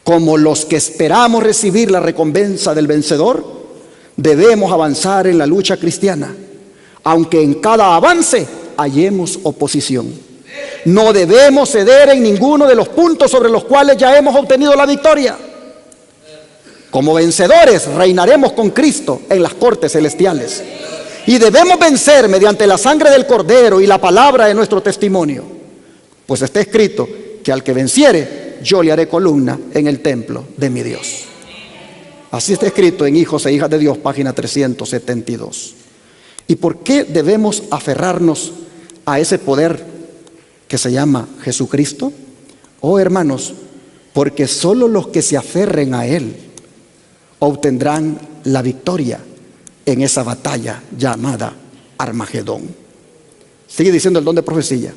Como los que esperamos recibir la recompensa del vencedor, debemos avanzar en la lucha cristiana, aunque en cada avance hallemos oposición. No debemos ceder en ninguno de los puntos sobre los cuales ya hemos obtenido la victoria. Como vencedores reinaremos con Cristo en las cortes celestiales. Y debemos vencer mediante la sangre del Cordero y la palabra de nuestro testimonio. Pues está escrito que al que venciere, yo le haré columna en el templo de mi Dios. Así está escrito en Hijos e Hijas de Dios, página 372. ¿Y por qué debemos aferrarnos a ese poder que se llama Jesucristo? Oh hermanos, porque solo los que se aferren a Él obtendrán la victoria en esa batalla llamada Armagedón. Sigue diciendo el don de profecía.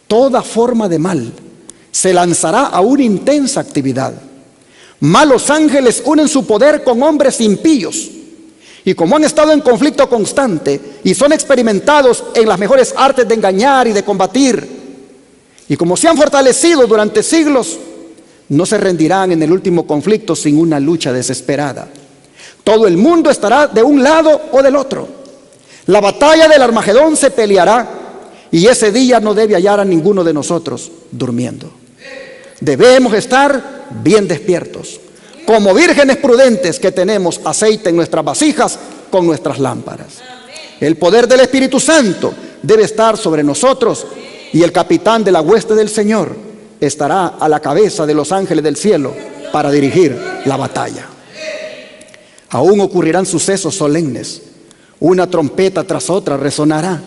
Toda forma de mal se lanzará a una intensa actividad. Malos ángeles unen su poder con hombres impíos. Y como han estado en conflicto constante y son experimentados en las mejores artes de engañar y de combatir, y como se han fortalecido durante siglos, no se rendirán en el último conflicto sin una lucha desesperada. Todo el mundo estará de un lado o del otro. La batalla del Armagedón se peleará, y ese día no debe hallar a ninguno de nosotros durmiendo. Debemos estar bien despiertos, como vírgenes prudentes que tenemos aceite en nuestras vasijas con nuestras lámparas. El poder del Espíritu Santo debe estar sobre nosotros, y el capitán de la hueste del Señor estará a la cabeza de los ángeles del cielo para dirigir la batalla. Aún ocurrirán sucesos solemnes. Una trompeta tras otra resonará.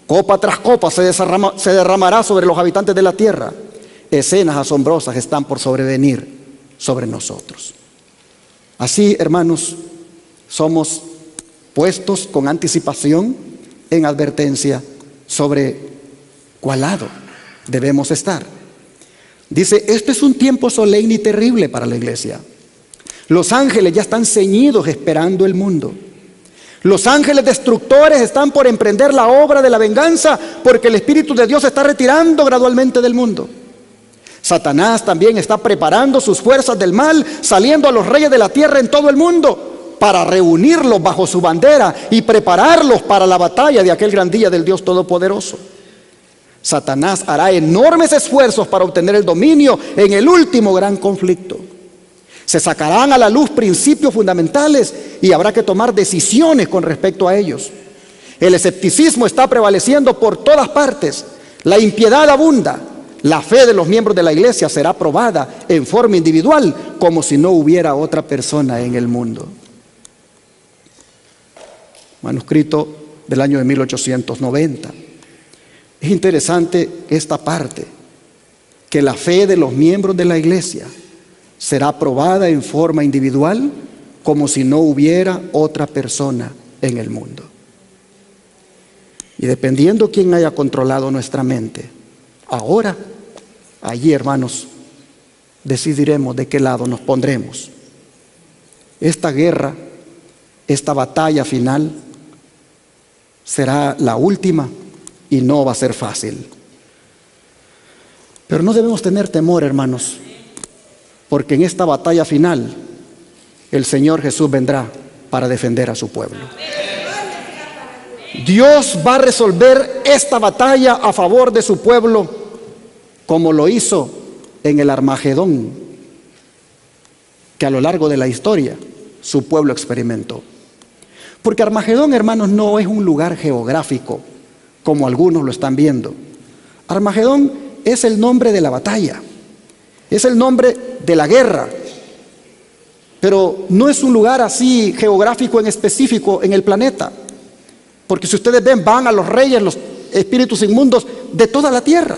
Copa tras copa se derramará sobre los habitantes de la tierra. Escenas asombrosas están por sobrevenir sobre nosotros. Así, hermanos, somos puestos con anticipación en advertencia sobre cuál lado debemos estar. Dice, este es un tiempo solemne y terrible para la iglesia. Los ángeles ya están ceñidos esperando el mundo. Los ángeles destructores están por emprender la obra de la venganza, porque el Espíritu de Dios se está retirando gradualmente del mundo. Satanás también está preparando sus fuerzas del mal, saliendo a los reyes de la tierra en todo el mundo para reunirlos bajo su bandera y prepararlos para la batalla de aquel gran día del Dios Todopoderoso. Satanás hará enormes esfuerzos para obtener el dominio en el último gran conflicto. Se sacarán a la luz principios fundamentales y habrá que tomar decisiones con respecto a ellos. El escepticismo está prevaleciendo por todas partes. La impiedad abunda. La fe de los miembros de la iglesia será probada en forma individual, como si no hubiera otra persona en el mundo. Manuscrito del año de 1890. Es interesante esta parte, que la fe de los miembros de la iglesia será probada en forma individual, como si no hubiera otra persona en el mundo. Y dependiendo quién haya controlado nuestra mente, ahora, allí, hermanos, decidiremos de qué lado nos pondremos. Esta guerra esta batalla final será la última y no va a ser fácil. Pero no debemos tener temor, hermanos, porque en esta batalla final el Señor Jesús vendrá para defender a su pueblo. Dios va a resolver esta batalla a favor de su pueblo, como lo hizo en el Armagedón, que a lo largo de la historia su pueblo experimentó. Porque Armagedón, hermanos, no es un lugar geográfico como algunos lo están viendo. Armagedón es el nombre de la batalla, es el nombre de la guerra, pero no es un lugar así geográfico en específico en el planeta. Porque si ustedes ven, van a los reyes, los espíritus inmundos de toda la tierra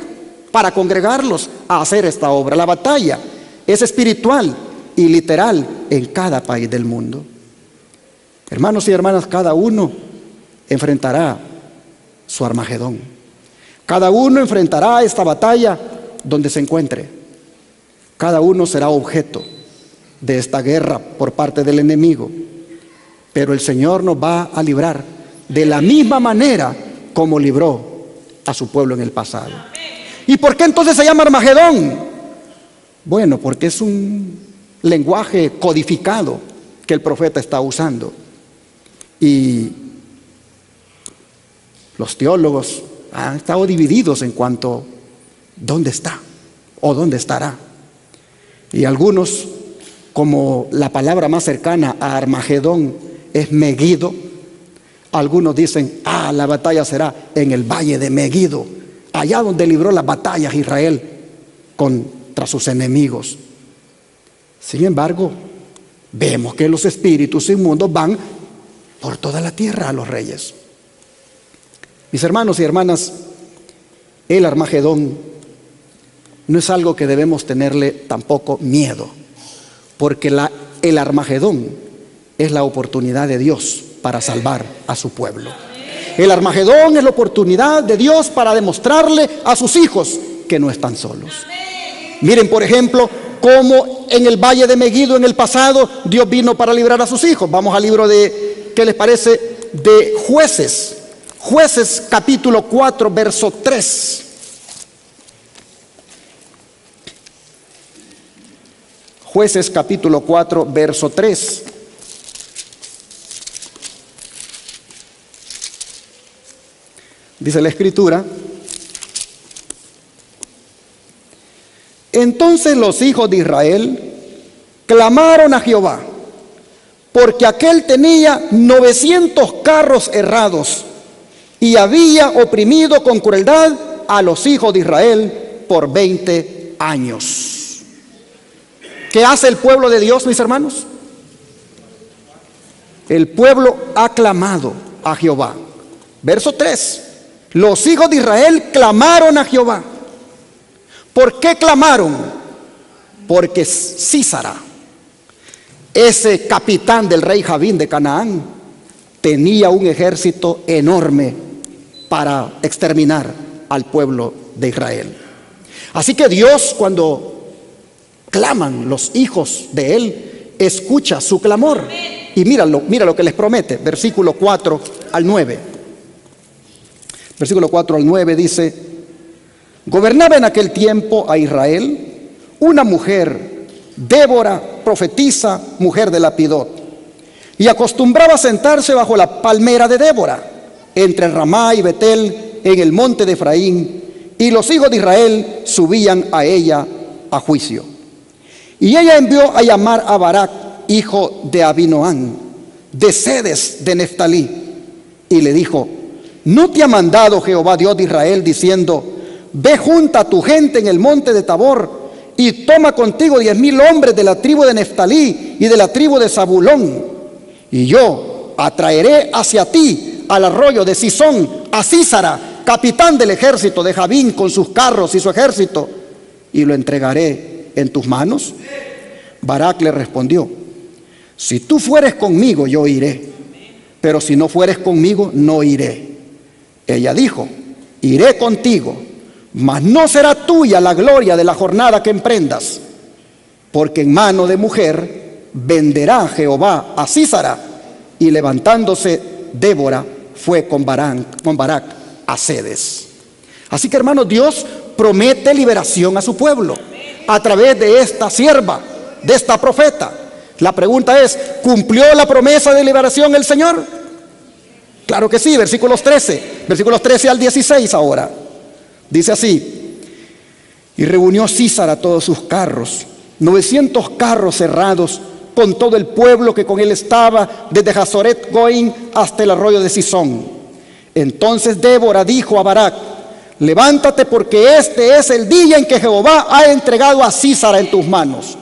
para congregarlos a hacer esta obra. La batalla es espiritual y literal en cada país del mundo. Hermanos y hermanas, cada uno enfrentará su Armagedón. Cada uno enfrentará esta batalla donde se encuentre. Cada uno será objeto de esta guerra por parte del enemigo. Pero el Señor nos va a librar de la misma manera como libró a su pueblo en el pasado. ¿Y por qué entonces se llama Armagedón? Bueno, porque es un lenguaje codificado que el profeta está usando. Y los teólogos han estado divididos en cuanto a dónde está o dónde estará. Y algunos, como la palabra más cercana a Armagedón es Megido, algunos dicen, la batalla será en el valle de Megido, allá donde libró las batallas Israel contra sus enemigos. Sin embargo, vemos que los espíritus inmundos van por toda la tierra a los reyes. Mis hermanos y hermanas, el Armagedón no es algo que debemos tenerle tampoco miedo, porque el Armagedón es la oportunidad de Dios para salvar a su pueblo. El Armagedón es la oportunidad de Dios para demostrarle a sus hijos que no están solos. Miren, por ejemplo, cómo en el valle de Megido en el pasado Dios vino para librar a sus hijos. Vamos al libro de, ¿qué les parece?, de Jueces. Jueces capítulo 4, verso 3. Jueces capítulo 4, verso 3. Dice la Escritura: entonces los hijos de Israel clamaron a Jehová, porque aquél tenía 900 carros errados y había oprimido con crueldad a los hijos de Israel por 20 años. ¿Qué hace el pueblo de Dios, mis hermanos? El pueblo ha clamado a Jehová. Verso 3. Los hijos de Israel clamaron a Jehová. ¿Por qué clamaron? Porque Sísara, ese capitán del rey Javín de Canaán, tenía un ejército enorme para exterminar al pueblo de Israel. Así que Dios, cuando claman los hijos de él, escucha su clamor. Y mira lo que les promete, versículo 4 al 9. Versículo 4 al 9 dice: gobernaba en aquel tiempo a Israel una mujer, Débora, profetisa, mujer de Lapidot, y acostumbraba a sentarse bajo la palmera de Débora, entre Ramá y Betel, en el monte de Efraín, y los hijos de Israel subían a ella a juicio. Y ella envió a llamar a Barak, hijo de Abinoam, de Cedes de Neftalí, y le dijo: ¿no te ha mandado Jehová Dios de Israel diciendo: ve junta a tu gente en el monte de Tabor y toma contigo 10,000 hombres de la tribu de Neftalí y de la tribu de Zabulón, y yo atraeré hacia ti al arroyo de Sisón a Sísara, capitán del ejército de Javín, con sus carros y su ejército, y lo entregaré en tus manos? Barak le respondió: si tú fueres conmigo, yo iré, pero si no fueres conmigo, no iré. Ella dijo: iré contigo, mas no será tuya la gloria de la jornada que emprendas, porque en mano de mujer venderá Jehová a Sísara, Y levantándose Débora fue con Barak a Cedes. Así que, hermanos, Dios promete liberación a su pueblo a través de esta sierva, de esta profeta. La pregunta es, ¿cumplió la promesa de liberación el Señor? Claro que sí, versículos 13 al 16 ahora. Dice así: y reunió Sísara todos sus carros, 900 carros cerrados, con todo el pueblo que con él estaba, desde Hazoret Goim hasta el arroyo de Sisón. Entonces Débora dijo a Barak: levántate, porque este es el día en que Jehová ha entregado a Sísara en tus manos.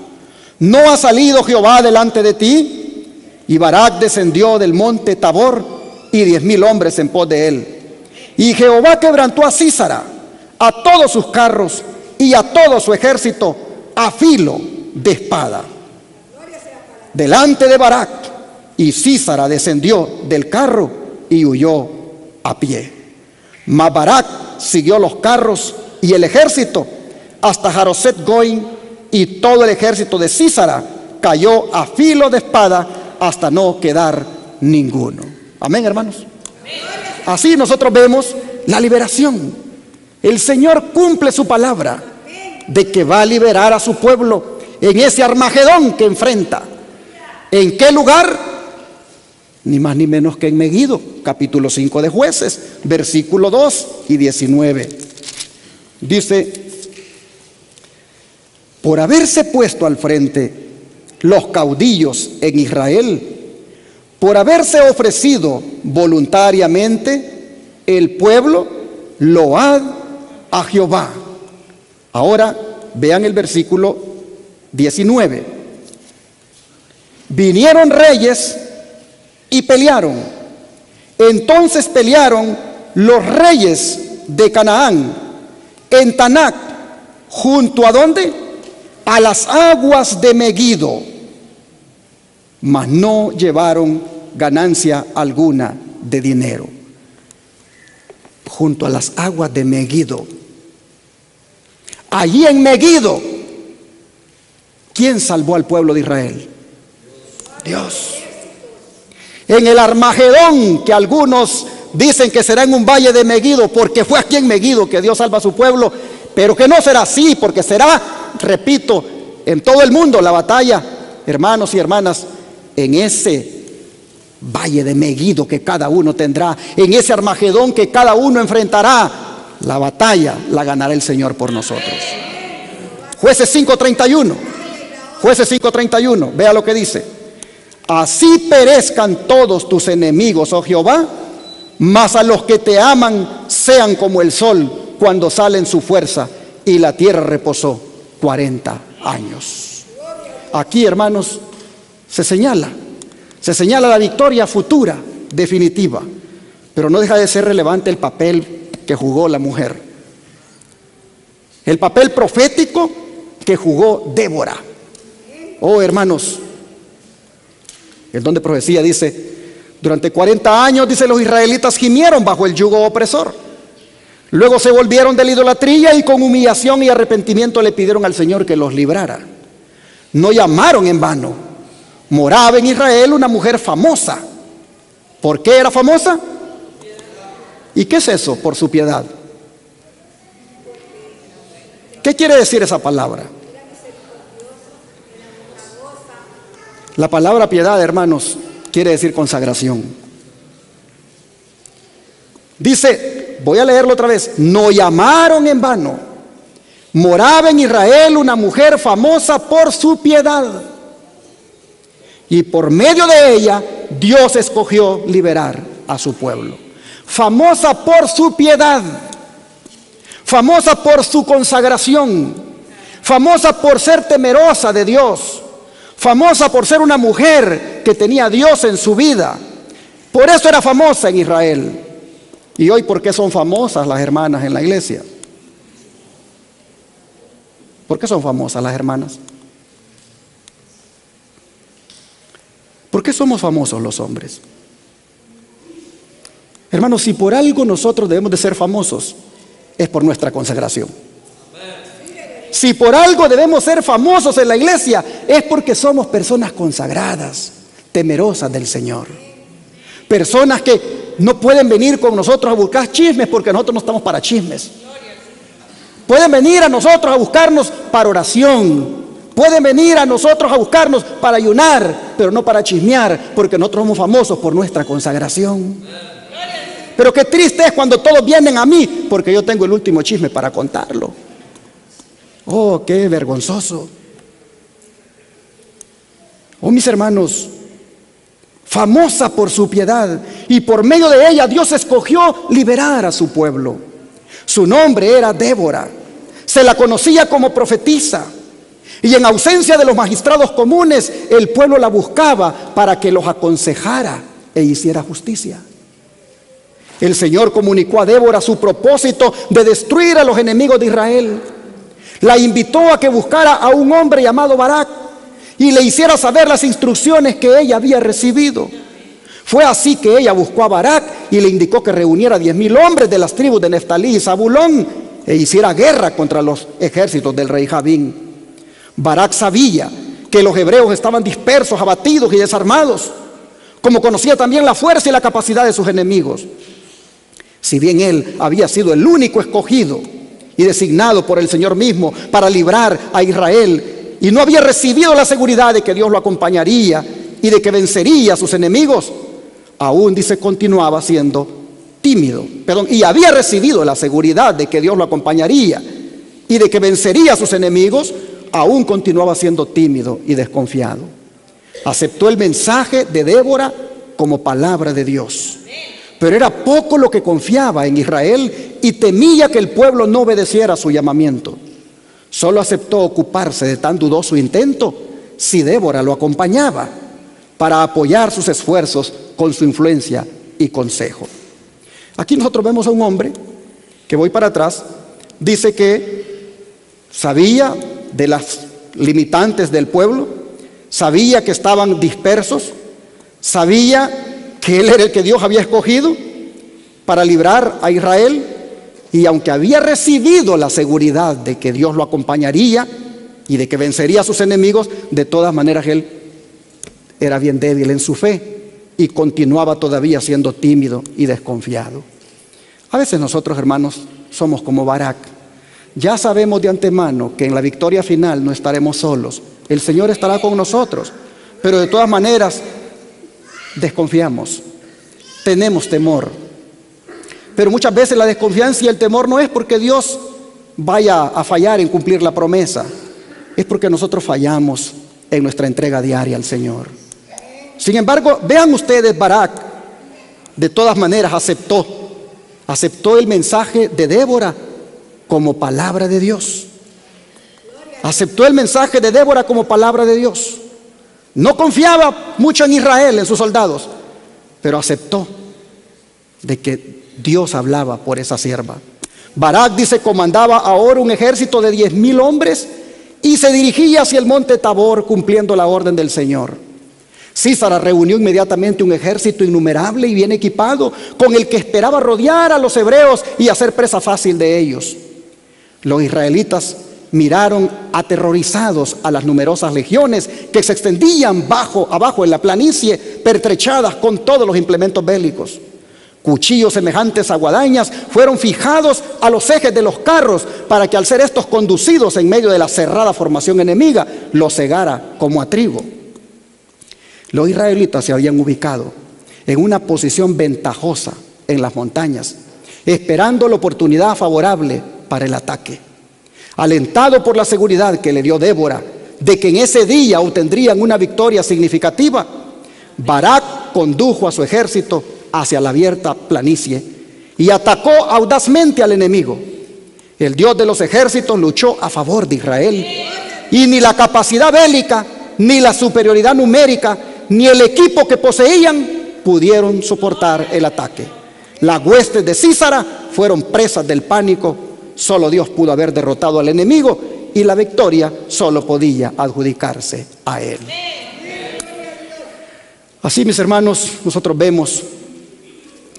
¿No ha salido Jehová delante de ti? Y Barak descendió del monte Tabor, y 10,000 hombres en pos de él. Y Jehová quebrantó a Sísara, a todos sus carros y a todo su ejército, a filo de espada, delante de Barak. Y Sísara descendió del carro y huyó a pie. Mas Barak siguió los carros y el ejército hasta Haroset Goim, y todo el ejército de Sísara cayó a filo de espada hasta no quedar ninguno. Amén, hermanos. Así nosotros vemos la liberación. El Señor cumple su palabra de que va a liberar a su pueblo en ese Armagedón que enfrenta. ¿En qué lugar? Ni más ni menos que en Megiddo, capítulo 5 de Jueces, versículo 2 y 19. Dice: por haberse puesto al frente los caudillos en Israel, por haberse ofrecido voluntariamente, el pueblo load a Jehová. Ahora vean el versículo 19. Vinieron reyes y pelearon. Entonces pelearon los reyes de Canaán en Tanac, junto a ¿dónde? A las aguas de Megiddo, mas no llevaron ganancia alguna de dinero. Junto a las aguas de Megiddo. Allí en Megiddo, ¿quién salvó al pueblo de Israel? Dios. En el Armagedón, que algunos dicen que será en un valle de Megiddo, porque fue aquí en Megiddo que Dios salva a su pueblo, pero que no será así, porque será, repito, en todo el mundo la batalla, hermanos y hermanas, en ese valle de Megiddo que cada uno tendrá, en ese Armagedón que cada uno enfrentará, la batalla la ganará el Señor por nosotros. Jueces 5:31. Jueces 5:31. Vea lo que dice: así perezcan todos tus enemigos, oh Jehová, mas a los que te aman sean como el sol cuando sale en su fuerza. Y la tierra reposó 40 años. Aquí, hermanos, se señala la victoria futura, definitiva. Pero no deja de ser relevante el papel que jugó la mujer. El papel profético que jugó Débora. Oh, hermanos, el don de profecía dice: durante 40 años, dice, los israelitas gimieron bajo el yugo opresor. Luego se volvieron de la idolatría y con humillación y arrepentimiento le pidieron al Señor que los librara. No llamaron en vano. Moraba en Israel una mujer famosa. ¿Por qué era famosa? ¿Y qué es eso? Por su piedad. ¿Qué quiere decir esa palabra? La palabra piedad, hermanos, quiere decir consagración. Dice, voy a leerlo otra vez: no llamaron en vano. Moraba en Israel una mujer famosa por su piedad, y por medio de ella Dios escogió liberar a su pueblo. Famosa por su piedad, famosa por su consagración, famosa por ser temerosa de Dios, famosa por ser una mujer que tenía a Dios en su vida. Por eso era famosa en Israel. Y hoy, ¿por qué son famosas las hermanas en la iglesia? ¿Por qué son famosas las hermanas? ¿Por qué somos famosos los hombres? Hermanos, si por algo nosotros debemos de ser famosos, es por nuestra consagración. Si por algo debemos ser famosos en la iglesia, es porque somos personas consagradas, temerosas del Señor. Personas que no pueden venir con nosotros a buscar chismes porque nosotros no estamos para chismes. Pueden venir a nosotros a buscarnos para oración. Pueden venir a nosotros a buscarnos para ayunar, pero no para chismear, porque nosotros somos famosos por nuestra consagración. Pero qué triste es cuando todos vienen a mí, porque yo tengo el último chisme para contarlo. Oh, qué vergonzoso. Oh, mis hermanos, famosa por su piedad, y por medio de ella Dios escogió liberar a su pueblo. Su nombre era Débora. Se la conocía como profetisa. Y en ausencia de los magistrados comunes, el pueblo la buscaba para que los aconsejara e hiciera justicia. El Señor comunicó a Débora su propósito de destruir a los enemigos de Israel. La invitó a que buscara a un hombre llamado Barak y le hiciera saber las instrucciones que ella había recibido. Fue así que ella buscó a Barak y le indicó que reuniera 10,000 hombres de las tribus de Neftalí y Zabulón e hiciera guerra contra los ejércitos del rey Jabín. Barak sabía que los hebreos estaban dispersos, abatidos y desarmados, como conocía también la fuerza y la capacidad de sus enemigos. Si bien él había sido el único escogido y designado por el Señor mismo para librar a Israel, y no había recibido la seguridad de que Dios lo acompañaría y de que vencería a sus enemigos, aún, dice, continuaba siendo tímido. Y había recibido la seguridad de que Dios lo acompañaría y de que vencería a sus enemigos, aún continuaba siendo tímido y desconfiado. Aceptó el mensaje de Débora como palabra de Dios, pero era poco lo que confiaba en Israel y temía que el pueblo no obedeciera su llamamiento. Solo aceptó ocuparse de tan dudoso intento si Débora lo acompañaba para apoyar sus esfuerzos con su influencia y consejo. Aquí nosotros vemos a un hombre que, voy para atrás, dice que sabía de las limitantes del pueblo, sabía que estaban dispersos, sabía que él era el que Dios había escogido para librar a Israel, y aunque había recibido la seguridad de que Dios lo acompañaría y de que vencería a sus enemigos, de todas maneras él era bien débil en su fe y continuaba todavía siendo tímido y desconfiado. A veces nosotros, hermanos, somos como Barak. Ya sabemos de antemano que en la victoria final no estaremos solos. El Señor estará con nosotros, pero de todas maneras desconfiamos, tenemos temor. Pero muchas veces la desconfianza y el temor no es porque Dios vaya a fallar en cumplir la promesa, es porque nosotros fallamos en nuestra entrega diaria al Señor. Sin embargo, vean ustedes, Barak de todas maneras aceptó el mensaje de Débora como palabra de Dios. Aceptó el mensaje de Débora como palabra de Dios. No confiaba mucho en Israel, en sus soldados, pero aceptó de que Dios hablaba por esa sierva. Barak, dice, comandaba ahora un ejército de 10,000 hombres y se dirigía hacia el monte Tabor cumpliendo la orden del Señor. Sísara reunió inmediatamente un ejército innumerable y bien equipado, con el que esperaba rodear a los hebreos y hacer presa fácil de ellos. Los israelitas miraron aterrorizados a las numerosas legiones que se extendían abajo en la planicie, pertrechadas con todos los implementos bélicos. Cuchillos semejantes a guadañas fueron fijados a los ejes de los carros para que, al ser estos conducidos en medio de la cerrada formación enemiga, los cegara como a trigo. Los israelitas se habían ubicado en una posición ventajosa en las montañas, esperando la oportunidad favorable para el ataque. Alentado por la seguridad que le dio Débora de que en ese día obtendrían una victoria significativa, Barak condujo a su ejército hacia la abierta planicie y atacó audazmente al enemigo. El Dios de los ejércitos luchó a favor de Israel, y ni la capacidad bélica, ni la superioridad numérica, ni el equipo que poseían pudieron soportar el ataque. Las huestes de Sísara fueron presas del pánico. Solo Dios pudo haber derrotado al enemigo y la victoria solo podía adjudicarse a él. Así, mis hermanos, nosotros vemos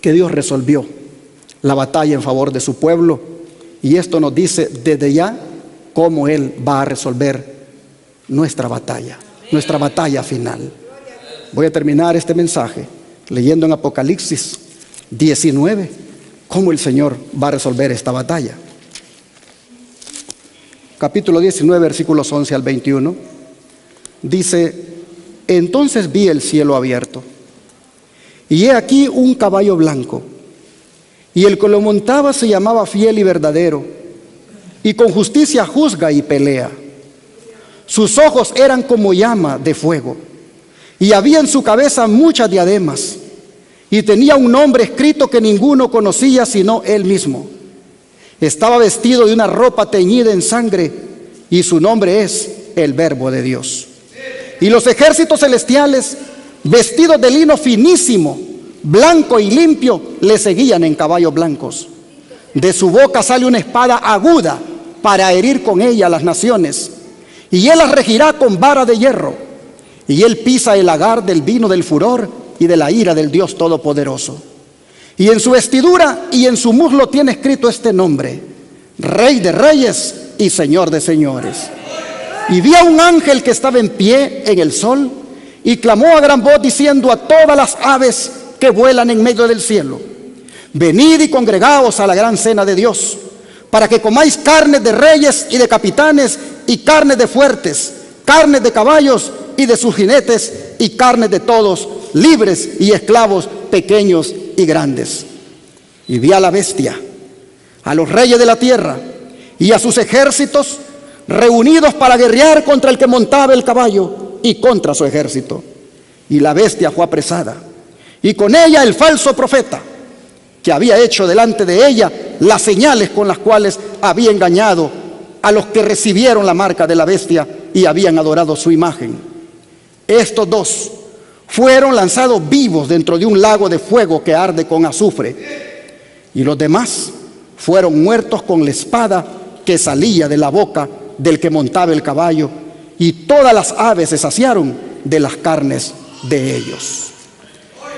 que Dios resolvió la batalla en favor de su pueblo, y esto nos dice desde ya cómo Él va a resolver nuestra batalla final. Voy a terminar este mensaje leyendo en Apocalipsis 19 cómo el Señor va a resolver esta batalla. Capítulo 19, versículos 11 al 21, dice: entonces vi el cielo abierto, y he aquí un caballo blanco, y el que lo montaba se llamaba Fiel y Verdadero, y con justicia juzga y pelea. Sus ojos eran como llama de fuego, y había en su cabeza muchas diademas, y tenía un nombre escrito que ninguno conocía sino él mismo. Estaba vestido de una ropa teñida en sangre, y su nombre es el Verbo de Dios. Y los ejércitos celestiales, vestidos de lino finísimo, blanco y limpio, le seguían en caballos blancos. De su boca sale una espada aguda para herir con ella a las naciones, y él las regirá con vara de hierro. Y él pisa el lagar del vino del furor y de la ira del Dios Todopoderoso. Y en su vestidura y en su muslo tiene escrito este nombre: Rey de Reyes y Señor de Señores. Y vi a un ángel que estaba en pie en el sol, y clamó a gran voz diciendo a todas las aves que vuelan en medio del cielo: venid y congregaos a la gran cena de Dios, para que comáis carnes de reyes y de capitanes, y carnes de fuertes, carnes de caballos y de sus jinetes, y carnes de todos, libres y esclavos, pequeños y grandes. Y vi a la bestia, a los reyes de la tierra y a sus ejércitos reunidos para guerrear contra el que montaba el caballo y contra su ejército. Y la bestia fue apresada, y con ella el falso profeta, que había hecho delante de ella las señales con las cuales había engañado a los que recibieron la marca de la bestia y habían adorado su imagen. Estos dos fueron lanzados vivos dentro de un lago de fuego que arde con azufre, y los demás fueron muertos con la espada que salía de la boca del que montaba el caballo, y todas las aves se saciaron de las carnes de ellos.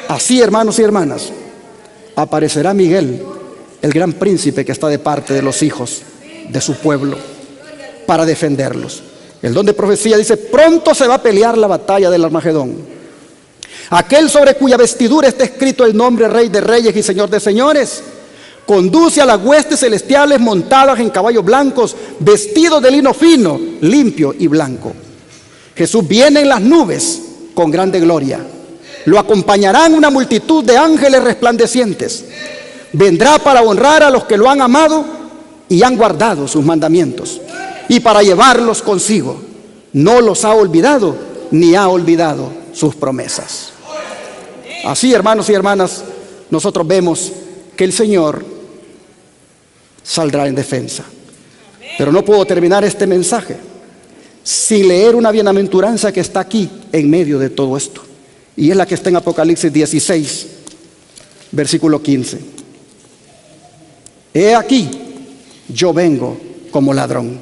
Así, hermanos y hermanas, aparecerá Miguel, el gran príncipe que está de parte de los hijos de su pueblo, para defenderlos. El don de profecía dice: pronto se va a pelear la batalla del Armagedón. Aquel sobre cuya vestidura está escrito el nombre Rey de Reyes y Señor de Señores, conduce a las huestes celestiales montadas en caballos blancos, vestidos de lino fino, limpio y blanco. Jesús viene en las nubes con grande gloria. Lo acompañarán una multitud de ángeles resplandecientes. Vendrá para honrar a los que lo han amado y han guardado sus mandamientos, y para llevarlos consigo. No los ha olvidado, ni ha olvidado sus promesas. Así, hermanos y hermanas, nosotros vemos que el Señor saldrá en defensa. Pero no puedo terminar este mensaje sin leer una bienaventuranza que está aquí en medio de todo esto, y es la que está en Apocalipsis 16, versículo 15. He aquí, yo vengo como ladrón.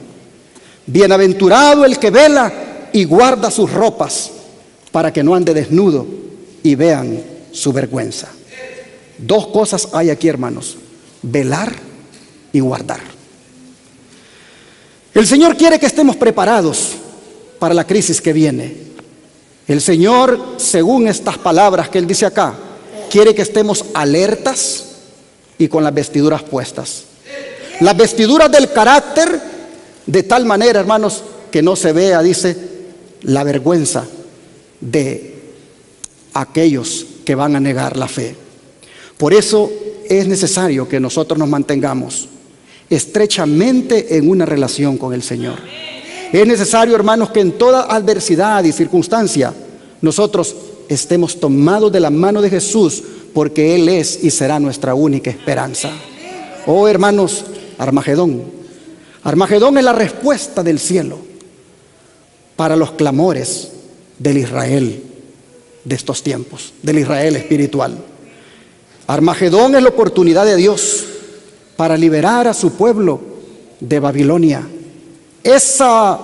Bienaventurado el que vela y guarda sus ropas, para que no ande desnudo y vean su vergüenza. Dos cosas hay aquí, hermanos: velar y guardar. El Señor quiere que estemos preparados para la crisis que viene. El Señor, según estas palabras que Él dice acá, quiere que estemos alertas y con las vestiduras puestas. Las vestiduras del carácter, de tal manera, hermanos, que no se vea, dice, la vergüenza de aquellos que van a negar la fe. Por eso es necesario que nosotros nos mantengamos estrechamente en una relación con el Señor. Es necesario, hermanos, que en toda adversidad y circunstancia nosotros estemos tomados de la mano de Jesús, porque Él es y será nuestra única esperanza. Oh, hermanos, Armagedón. Armagedón es la respuesta del cielo para los clamores del Israel de estos tiempos, del Israel espiritual. Armagedón es la oportunidad de Dios para liberar a su pueblo de Babilonia. Esa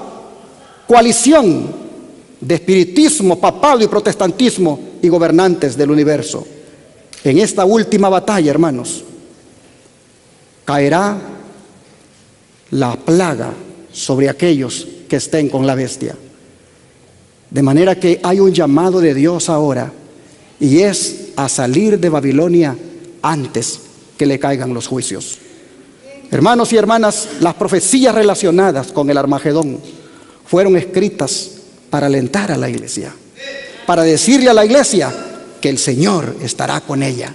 coalición de espiritismo, papado y protestantismo y gobernantes del universo. En esta última batalla, hermanos, caerá la plaga sobre aquellos que estén con la bestia. De manera que hay un llamado de Dios ahora, y es a salir de Babilonia antes que le caigan los juicios. Hermanos y hermanas, las profecías relacionadas con el Armagedón fueron escritas para alentar a la iglesia, para decirle a la iglesia que el Señor estará con ella.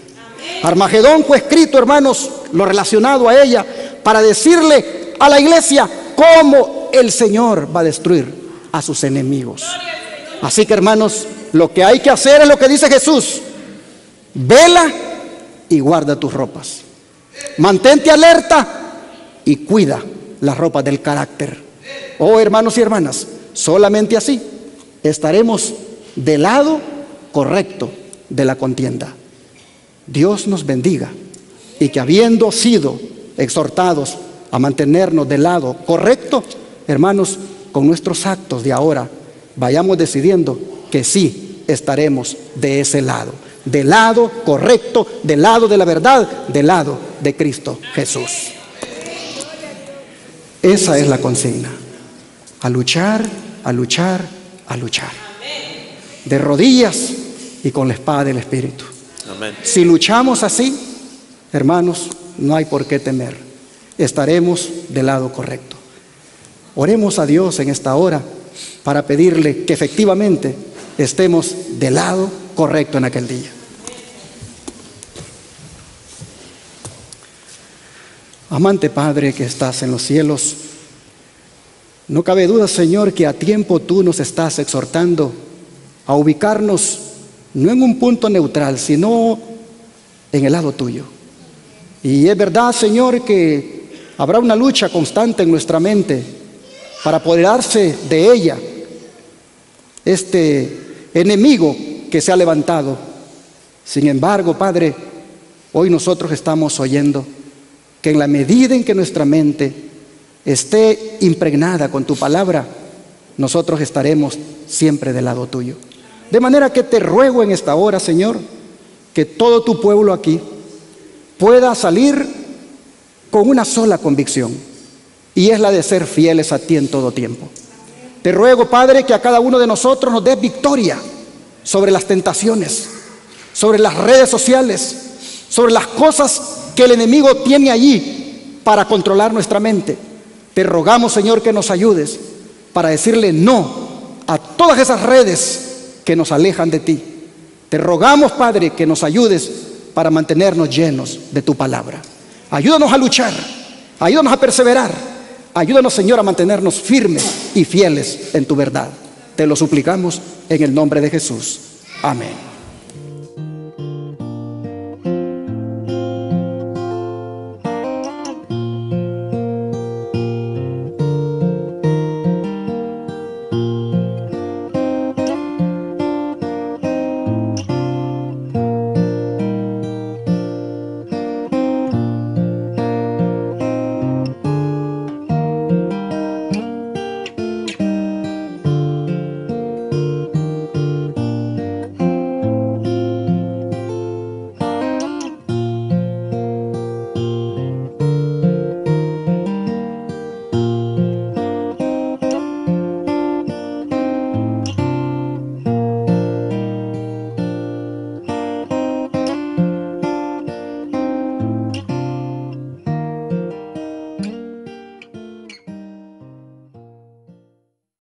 Armagedón fue escrito, hermanos, lo relacionado a ella, para decirle a la iglesia cómo el Señor va a destruir a sus enemigos. Así que, hermanos, lo que hay que hacer es lo que dice Jesús: vela y guarda tus ropas. Mantente alerta y cuida las ropas del carácter. Oh, hermanos y hermanas, solamente así estaremos del lado correcto de la contienda. Dios nos bendiga, y que habiendo sido exhortados a mantenernos del lado correcto, hermanos, con nuestros actos de ahora vayamos decidiendo que sí estaremos de ese lado, del lado correcto, del lado de la verdad, del lado de Cristo Jesús. Esa es la consigna: a luchar, a luchar, a luchar, de rodillas y con la espada del Espíritu. Amén. Si luchamos así, hermanos, no hay por qué temer, estaremos del lado correcto. Oremos a Dios en esta hora para pedirle que efectivamente estemos del lado correcto en aquel día. Amante Padre que estás en los cielos, no cabe duda, Señor, que a tiempo tú nos estás exhortando a ubicarnos no en un punto neutral, sino en el lado tuyo. Y es verdad, Señor, que habrá una lucha constante en nuestra mente para apoderarse de ella, este enemigo que se ha levantado. Sin embargo, Padre, hoy nosotros estamos oyendo que en la medida en que nuestra mente esté impregnada con tu palabra, nosotros estaremos siempre del lado tuyo. De manera que te ruego en esta hora, Señor, que todo tu pueblo aquí pueda salir con una sola convicción, y es la de ser fieles a ti en todo tiempo. Te ruego, Padre, que a cada uno de nosotros nos des victoria sobre las tentaciones, sobre las redes sociales, sobre las cosas que el enemigo tiene allí para controlar nuestra mente. Te rogamos, Señor, que nos ayudes para decirle no a todas esas redes que nos alejan de ti. Te rogamos, Padre, que nos ayudes para mantenernos llenos de tu palabra. Ayúdanos a luchar, ayúdanos a perseverar, ayúdanos, Señor, a mantenernos firmes y fieles en tu verdad. Te lo suplicamos en el nombre de Jesús. Amén.